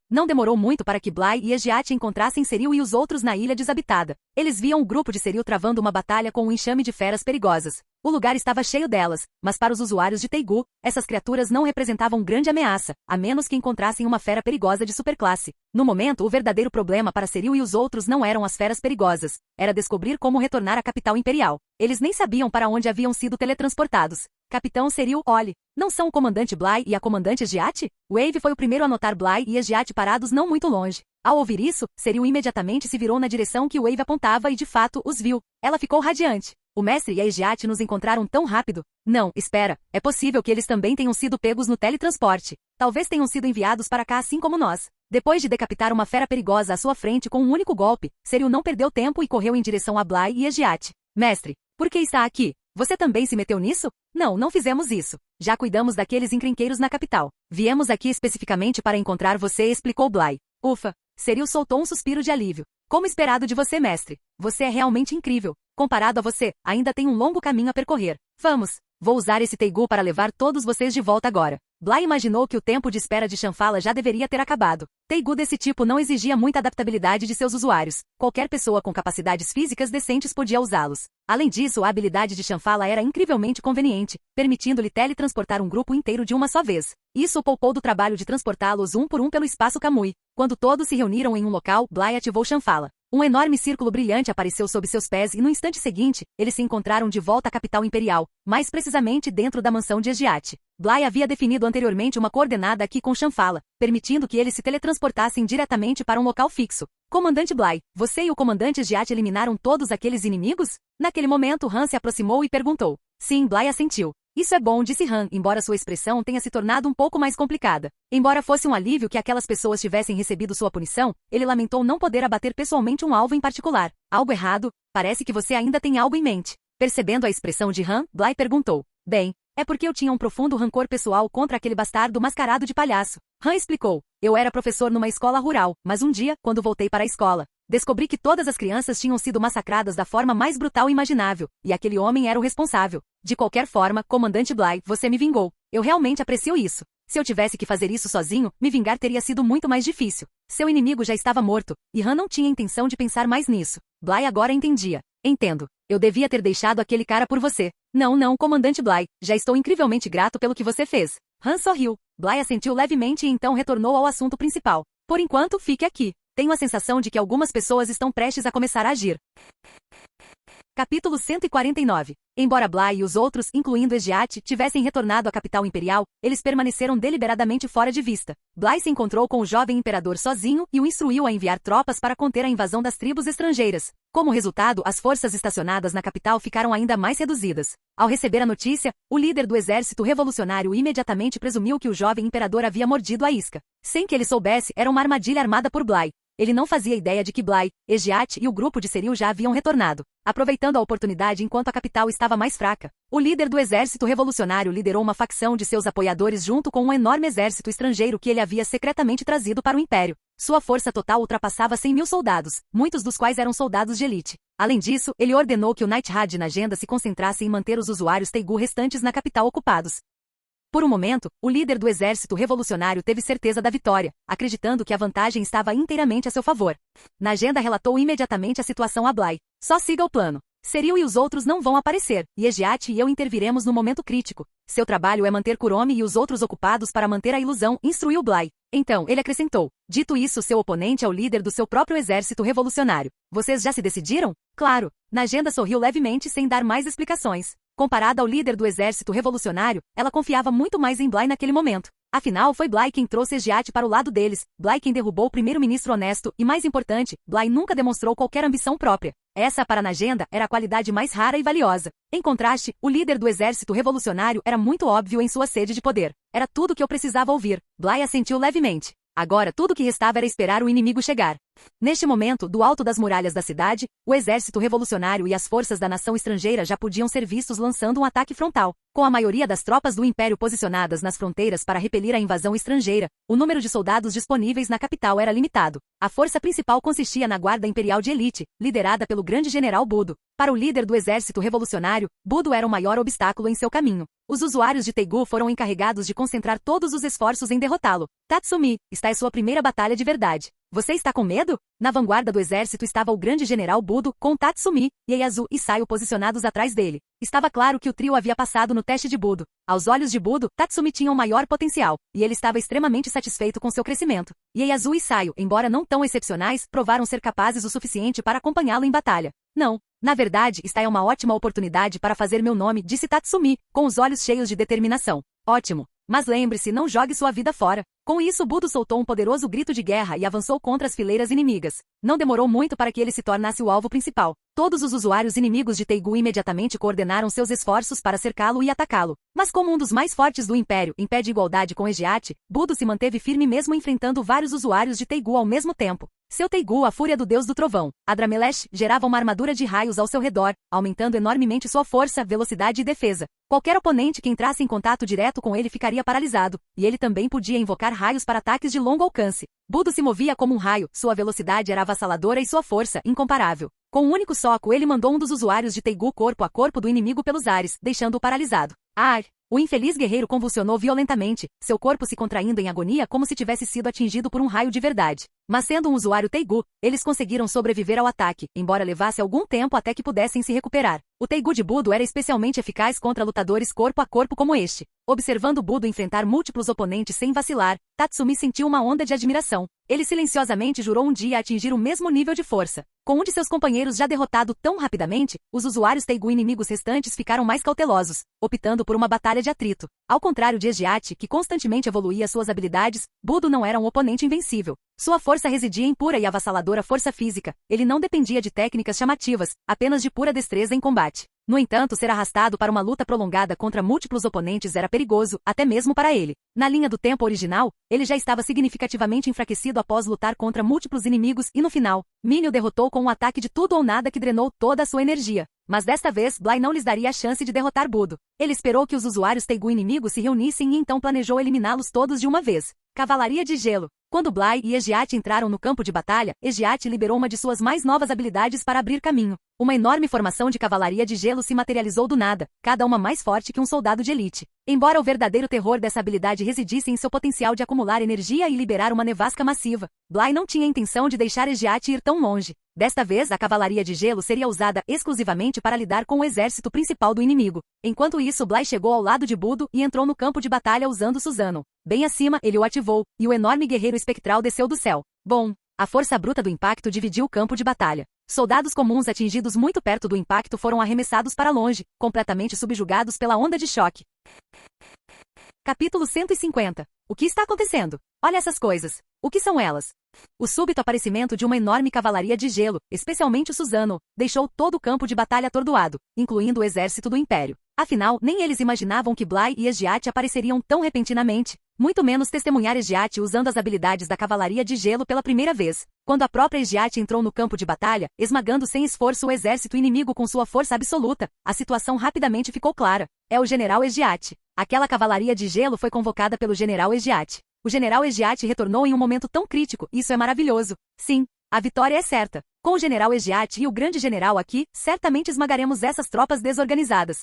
Não demorou muito para que Bly e Esgiat encontrassem Serial e os outros na ilha desabitada. Eles viam o grupo de Serial travando uma batalha com um enxame de feras perigosas. O lugar estava cheio delas, mas para os usuários de Teigu, essas criaturas não representavam grande ameaça, a menos que encontrassem uma fera perigosa de superclasse. No momento, o verdadeiro problema para Serial e os outros não eram as feras perigosas, era descobrir como retornar à capital imperial. Eles nem sabiam para onde haviam sido teletransportados. Capitão Serial, olhe, não são o comandante Bly e a comandante Esgiat? Wave foi o primeiro a notar Bly e Esgiat parados não muito longe. Ao ouvir isso, Serial imediatamente se virou na direção que Wave apontava e de fato os viu. Ela ficou radiante. O mestre e a Esgiat nos encontraram tão rápido. Não, espera, é possível que eles também tenham sido pegos no teletransporte. Talvez tenham sido enviados para cá assim como nós. Depois de decapitar uma fera perigosa à sua frente com um único golpe, Serial não perdeu tempo e correu em direção a Bly e Esgiat. Mestre, por que está aqui? Você também se meteu nisso? Não, não fizemos isso. Já cuidamos daqueles encrenqueiros na capital. Viemos aqui especificamente para encontrar você, explicou Bly. Ufa, Serial soltou um suspiro de alívio. Como esperado de você, mestre. Você é realmente incrível. Comparado a você, ainda tem um longo caminho a percorrer. Vamos. Vou usar esse Teigu para levar todos vocês de volta agora. Bly imaginou que o tempo de espera de Shanfala já deveria ter acabado. Teigu desse tipo não exigia muita adaptabilidade de seus usuários. Qualquer pessoa com capacidades físicas decentes podia usá-los. Além disso, a habilidade de Shanfala era incrivelmente conveniente, permitindo-lhe teletransportar um grupo inteiro de uma só vez. Isso o poupou do trabalho de transportá-los um por um pelo espaço Kamui. Quando todos se reuniram em um local, Bly ativou Shanfala. Um enorme círculo brilhante apareceu sob seus pés e no instante seguinte, eles se encontraram de volta à capital imperial, mais precisamente dentro da mansão de Esgiat. Bly havia definido anteriormente uma coordenada aqui com Shanfala, permitindo que eles se teletransportassem diretamente para um local fixo. Comandante Bly, você e o comandante Esgiat eliminaram todos aqueles inimigos? Naquele momento, Han se aproximou e perguntou. Sim, Bly assentiu. Isso é bom, disse Han, embora sua expressão tenha se tornado um pouco mais complicada. Embora fosse um alívio que aquelas pessoas tivessem recebido sua punição, ele lamentou não poder abater pessoalmente um alvo em particular. Algo errado? Parece que você ainda tem algo em mente. Percebendo a expressão de Han, Bly perguntou. Bem, é porque eu tinha um profundo rancor pessoal contra aquele bastardo mascarado de palhaço. Han explicou. Eu era professor numa escola rural, mas um dia, quando voltei para a escola, descobri que todas as crianças tinham sido massacradas da forma mais brutal imaginável, e aquele homem era o responsável. De qualquer forma, comandante Bly, você me vingou. Eu realmente aprecio isso. Se eu tivesse que fazer isso sozinho, me vingar teria sido muito mais difícil. Seu inimigo já estava morto, e Han não tinha intenção de pensar mais nisso. Bly agora entendia. Entendo. Eu devia ter deixado aquele cara por você. Não, comandante Bly, já estou incrivelmente grato pelo que você fez. Han sorriu. Bly assentiu levemente e então retornou ao assunto principal. Por enquanto, fique aqui. Tenho a sensação de que algumas pessoas estão prestes a começar a agir. Capítulo 149. Embora Bly e os outros, incluindo Esgiat, tivessem retornado à capital imperial, eles permaneceram deliberadamente fora de vista. Bly se encontrou com o jovem imperador sozinho e o instruiu a enviar tropas para conter a invasão das tribos estrangeiras. Como resultado, as forças estacionadas na capital ficaram ainda mais reduzidas. Ao receber a notícia, o líder do exército revolucionário imediatamente presumiu que o jovem imperador havia mordido a isca. Sem que ele soubesse, era uma armadilha armada por Bly. Ele não fazia ideia de que Bly, Esgiat e o grupo de Serial já haviam retornado. Aproveitando a oportunidade enquanto a capital estava mais fraca, o líder do exército revolucionário liderou uma facção de seus apoiadores junto com um enorme exército estrangeiro que ele havia secretamente trazido para o Império. Sua força total ultrapassava 100.000 soldados, muitos dos quais eram soldados de elite. Além disso, ele ordenou que o Nighthad e Najenda se concentrassem em manter os usuários Teigu restantes na capital ocupados. Por um momento, o líder do exército revolucionário teve certeza da vitória, acreditando que a vantagem estava inteiramente a seu favor. Najenda relatou imediatamente a situação a Bly. Só siga o plano. Cyril e os outros não vão aparecer, e Egiat e eu interviremos no momento crítico. Seu trabalho é manter Kuromi e os outros ocupados para manter a ilusão, instruiu Bly. Então, ele acrescentou. Dito isso, seu oponente é o líder do seu próprio exército revolucionário. Vocês já se decidiram? Claro. Najenda sorriu levemente sem dar mais explicações. Comparada ao líder do exército revolucionário, ela confiava muito mais em Bly naquele momento. Afinal, foi Bly quem trouxe Egiat para o lado deles, Bly quem derrubou o primeiro-ministro honesto e, mais importante, Bly nunca demonstrou qualquer ambição própria. Essa, para Najenda, era a qualidade mais rara e valiosa. Em contraste, o líder do exército revolucionário era muito óbvio em sua sede de poder. Era tudo o que eu precisava ouvir. Bly assentiu levemente. Agora tudo o que restava era esperar o inimigo chegar. Neste momento, do alto das muralhas da cidade, o exército revolucionário e as forças da nação estrangeira já podiam ser vistos lançando um ataque frontal. Com a maioria das tropas do Império posicionadas nas fronteiras para repelir a invasão estrangeira, o número de soldados disponíveis na capital era limitado. A força principal consistia na Guarda Imperial de Elite, liderada pelo grande general Budo. Para o líder do exército revolucionário, Budo era o maior obstáculo em seu caminho. Os usuários de Teigu foram encarregados de concentrar todos os esforços em derrotá-lo. Tatsumi, esta é sua primeira batalha de verdade. Você está com medo? Na vanguarda do exército estava o grande general Budo, com Tatsumi, Ieyasu e Saio posicionados atrás dele. Estava claro que o trio havia passado no teste de Budo. Aos olhos de Budo, Tatsumi tinha um maior potencial, e ele estava extremamente satisfeito com seu crescimento. Ieyasu e Saio, embora não tão excepcionais, provaram ser capazes o suficiente para acompanhá-lo em batalha. Não. Na verdade, esta é uma ótima oportunidade para fazer meu nome, disse Tatsumi, com os olhos cheios de determinação. Ótimo. Mas lembre-se, não jogue sua vida fora. Com isso, Budo soltou um poderoso grito de guerra e avançou contra as fileiras inimigas. Não demorou muito para que ele se tornasse o alvo principal. Todos os usuários inimigos de Teigu imediatamente coordenaram seus esforços para cercá-lo e atacá-lo. Mas como um dos mais fortes do Império, em pé de igualdade com Egiat, Budo se manteve firme mesmo enfrentando vários usuários de Teigu ao mesmo tempo. Seu Teigu, a fúria do deus do trovão, Adramelesh, gerava uma armadura de raios ao seu redor, aumentando enormemente sua força, velocidade e defesa. Qualquer oponente que entrasse em contato direto com ele ficaria paralisado, e ele também podia invocar raios para ataques de longo alcance. Budo se movia como um raio, sua velocidade era avassaladora e sua força, incomparável. Com um único soco ele mandou um dos usuários de Teigu corpo a corpo do inimigo pelos ares, deixando-o paralisado. Ar! O infeliz guerreiro convulsionou violentamente, seu corpo se contraindo em agonia como se tivesse sido atingido por um raio de verdade. Mas sendo um usuário Teigu, eles conseguiram sobreviver ao ataque, embora levasse algum tempo até que pudessem se recuperar. O Teigu de Budo era especialmente eficaz contra lutadores corpo a corpo como este. Observando Budo enfrentar múltiplos oponentes sem vacilar, Tatsumi sentiu uma onda de admiração. Ele silenciosamente jurou um dia atingir o mesmo nível de força. Com um de seus companheiros já derrotado tão rapidamente, os usuários Teigu inimigos restantes ficaram mais cautelosos, optando por uma batalha de atrito. Ao contrário de Egiat, que constantemente evoluía suas habilidades, Budo não era um oponente invencível. Sua força residia em pura e avassaladora força física. Ele não dependia de técnicas chamativas, apenas de pura destreza em combate. No entanto, ser arrastado para uma luta prolongada contra múltiplos oponentes era perigoso, até mesmo para ele. Na linha do tempo original, ele já estava significativamente enfraquecido após lutar contra múltiplos inimigos e no final, Minnie o derrotou com um ataque de tudo ou nada que drenou toda a sua energia. Mas desta vez, Bly não lhes daria a chance de derrotar Budo. Ele esperou que os usuários Teigu inimigos se reunissem e então planejou eliminá-los todos de uma vez. Cavalaria de Gelo. Quando Bly e Egiat entraram no campo de batalha, Egiat liberou uma de suas mais novas habilidades para abrir caminho. Uma enorme formação de cavalaria de gelo se materializou do nada, cada uma mais forte que um soldado de elite. Embora o verdadeiro terror dessa habilidade residisse em seu potencial de acumular energia e liberar uma nevasca massiva, Bly não tinha intenção de deixar Egiat ir tão longe. Desta vez, a cavalaria de gelo seria usada exclusivamente para lidar com o exército principal do inimigo. Enquanto isso, Bly chegou ao lado de Budo e entrou no campo de batalha usando Susanoo. Bem acima, ele o ativou, e o enorme guerreiro espectral desceu do céu. Bom, a força bruta do impacto dividiu o campo de batalha. Soldados comuns atingidos muito perto do impacto foram arremessados para longe, completamente subjugados pela onda de choque. Capítulo 150. O que está acontecendo? Olha essas coisas. O que são elas? O súbito aparecimento de uma enorme cavalaria de gelo, especialmente o Susanoo, deixou todo o campo de batalha atordoado, incluindo o exército do Império. Afinal, nem eles imaginavam que Bly e Egiat apareceriam tão repentinamente, muito menos testemunhar Egiat usando as habilidades da cavalaria de gelo pela primeira vez. Quando a própria Egiat entrou no campo de batalha, esmagando sem esforço o exército inimigo com sua força absoluta, a situação rapidamente ficou clara. É o general Egiat. Aquela cavalaria de gelo foi convocada pelo general Egiat. O general Egiat retornou em um momento tão crítico, isso é maravilhoso. Sim, a vitória é certa. Com o general Egiat e o grande general aqui, certamente esmagaremos essas tropas desorganizadas.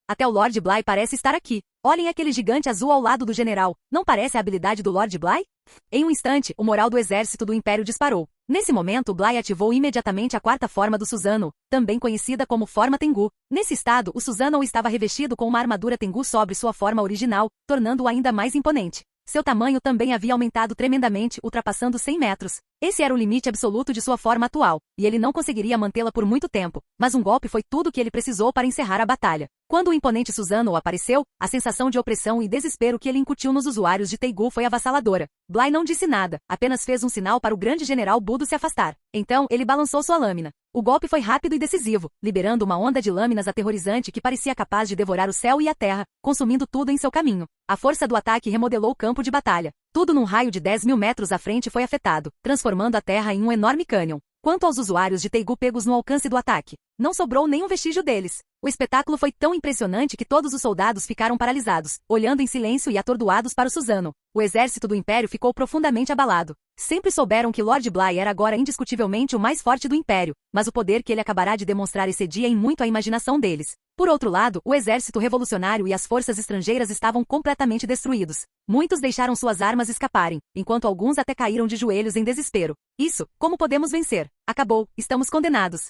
Até o Lord Bly parece estar aqui. Olhem aquele gigante azul ao lado do general. Não parece a habilidade do Lord Bly? Em um instante, o moral do exército do Império disparou. Nesse momento, Bly ativou imediatamente a quarta forma do Susanoo, também conhecida como forma Tengu. Nesse estado, o Susanoo estava revestido com uma armadura Tengu sobre sua forma original, tornando-o ainda mais imponente. Seu tamanho também havia aumentado tremendamente, ultrapassando 100 metros. Esse era o limite absoluto de sua forma atual, e ele não conseguiria mantê-la por muito tempo, mas um golpe foi tudo o que ele precisou para encerrar a batalha. Quando o imponente Susanoo apareceu, a sensação de opressão e desespero que ele incutiu nos usuários de Tengu foi avassaladora. Bly não disse nada, apenas fez um sinal para o grande general Budo se afastar. Então, ele balançou sua lâmina. O golpe foi rápido e decisivo, liberando uma onda de lâminas aterrorizante que parecia capaz de devorar o céu e a terra, consumindo tudo em seu caminho. A força do ataque remodelou o campo de batalha. Tudo num raio de 10.000 metros à frente foi afetado, transformando a terra em um enorme cânion. Quanto aos usuários de Tengu pegos no alcance do ataque, não sobrou nenhum vestígio deles. O espetáculo foi tão impressionante que todos os soldados ficaram paralisados, olhando em silêncio e atordoados para o Susanoo. O exército do Império ficou profundamente abalado. Sempre souberam que Lord Bly era agora indiscutivelmente o mais forte do Império, mas o poder que ele acabará de demonstrar excedia em muito a imaginação deles. Por outro lado, o exército revolucionário e as forças estrangeiras estavam completamente destruídos. Muitos deixaram suas armas escaparem, enquanto alguns até caíram de joelhos em desespero. Isso, como podemos vencer? Acabou, estamos condenados.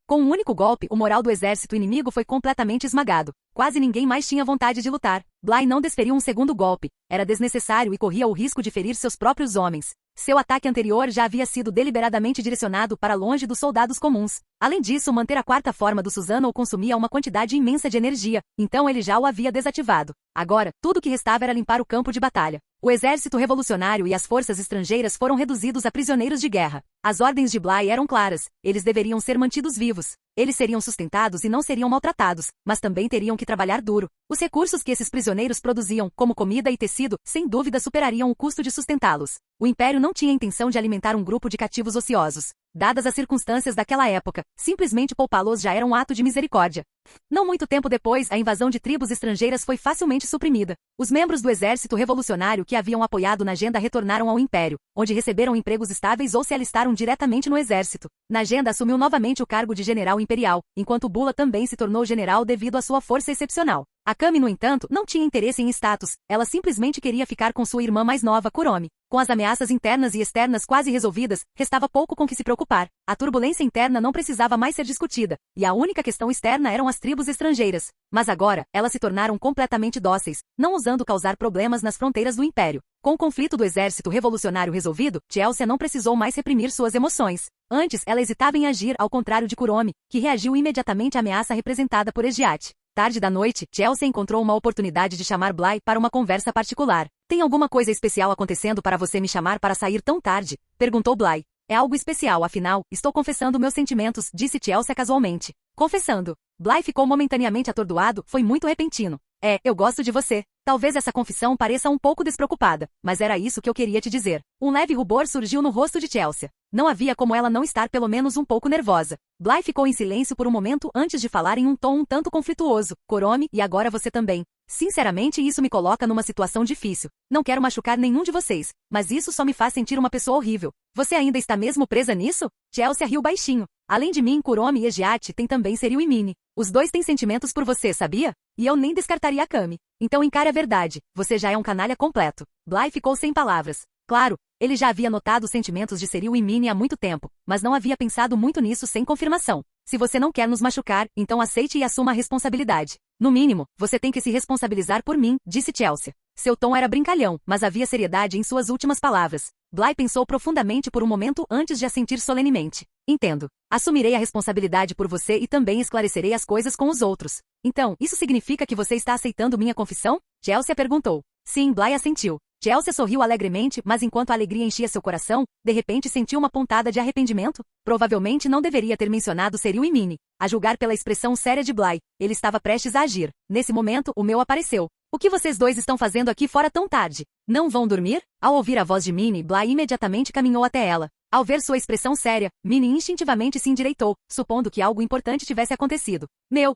Com um único golpe, o moral do exército inimigo foi completamente esmagado. Quase ninguém mais tinha vontade de lutar. Bly não desferiu um segundo golpe. Era desnecessário e corria o risco de ferir seus próprios homens. Seu ataque anterior já havia sido deliberadamente direcionado para longe dos soldados comuns. Além disso, manter a quarta forma do Susanoo consumia uma quantidade imensa de energia, então ele já o havia desativado. Agora, tudo o que restava era limpar o campo de batalha. O exército revolucionário e as forças estrangeiras foram reduzidos a prisioneiros de guerra. As ordens de Bly eram claras, eles deveriam ser mantidos vivos. Eles seriam sustentados e não seriam maltratados, mas também teriam que trabalhar duro. Os recursos que esses prisioneiros produziam, como comida e tecido, sem dúvida superariam o custo de sustentá-los. O Império não tinha intenção de alimentar um grupo de cativos ociosos. Dadas as circunstâncias daquela época, simplesmente poupá-los já era um ato de misericórdia. Não muito tempo depois, a invasão de tribos estrangeiras foi facilmente suprimida. Os membros do exército revolucionário que haviam apoiado Najenda retornaram ao Império, onde receberam empregos estáveis ou se alistaram diretamente no exército. Najenda assumiu novamente o cargo de general imperial, enquanto Bula também se tornou general devido à sua força excepcional. Akami, no entanto, não tinha interesse em status, ela simplesmente queria ficar com sua irmã mais nova, Kuromi. Com as ameaças internas e externas quase resolvidas, restava pouco com que se preocupar. A turbulência interna não precisava mais ser discutida, e a única questão externa eram as tribos estrangeiras. Mas agora, elas se tornaram completamente dóceis, não ousando causar problemas nas fronteiras do Império. Com o conflito do exército revolucionário resolvido, Chelsea não precisou mais reprimir suas emoções. Antes, ela hesitava em agir, ao contrário de Kuromi, que reagiu imediatamente à ameaça representada por Egiat. Tarde da noite, Chelsea encontrou uma oportunidade de chamar Bly para uma conversa particular. Tem alguma coisa especial acontecendo para você me chamar para sair tão tarde? Perguntou Bly. É algo especial, afinal, estou confessando meus sentimentos, disse Chelsea casualmente. Confessando. Bly ficou momentaneamente atordoado, foi muito repentino. Eu gosto de você. Talvez essa confissão pareça um pouco despreocupada, mas era isso que eu queria te dizer. Um leve rubor surgiu no rosto de Chelsea. Não havia como ela não estar pelo menos um pouco nervosa. Bly ficou em silêncio por um momento antes de falar em um tom um tanto conflituoso. Kuromi, e agora você também. Sinceramente, isso me coloca numa situação difícil. Não quero machucar nenhum de vocês, mas isso só me faz sentir uma pessoa horrível. Você ainda está mesmo presa nisso? Chelsea riu baixinho. Além de mim, Kuromi e Egiat têm também Seryu e Mini. Os dois têm sentimentos por você, sabia? E eu nem descartaria a Kami. Então encare a verdade, você já é um canalha completo. Bly ficou sem palavras. Claro, ele já havia notado os sentimentos de Seryu e Mini há muito tempo, mas não havia pensado muito nisso sem confirmação. Se você não quer nos machucar, então aceite e assuma a responsabilidade. No mínimo, você tem que se responsabilizar por mim, disse Chelsea. Seu tom era brincalhão, mas havia seriedade em suas últimas palavras. Bly pensou profundamente por um momento antes de assentir solenemente. Entendo. Assumirei a responsabilidade por você e também esclarecerei as coisas com os outros. Então, isso significa que você está aceitando minha confissão? Chelsea perguntou. Sim, Bly assentiu. Chelsea sorriu alegremente, mas enquanto a alegria enchia seu coração, de repente sentiu uma pontada de arrependimento. Provavelmente não deveria ter mencionado Seryu e Mini. A julgar pela expressão séria de Bly, ele estava prestes a agir. Nesse momento, o meu apareceu. O que vocês dois estão fazendo aqui fora tão tarde? Não vão dormir? Ao ouvir a voz de Mini, Bly imediatamente caminhou até ela. Ao ver sua expressão séria, Mini instintivamente se endireitou, supondo que algo importante tivesse acontecido.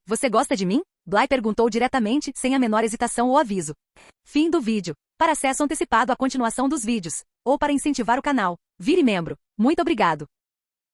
Você gosta de mim? Bly perguntou diretamente, sem a menor hesitação ou aviso. Fim do vídeo. Para acesso antecipado à continuação dos vídeos, ou para incentivar o canal, vire membro. Muito obrigado.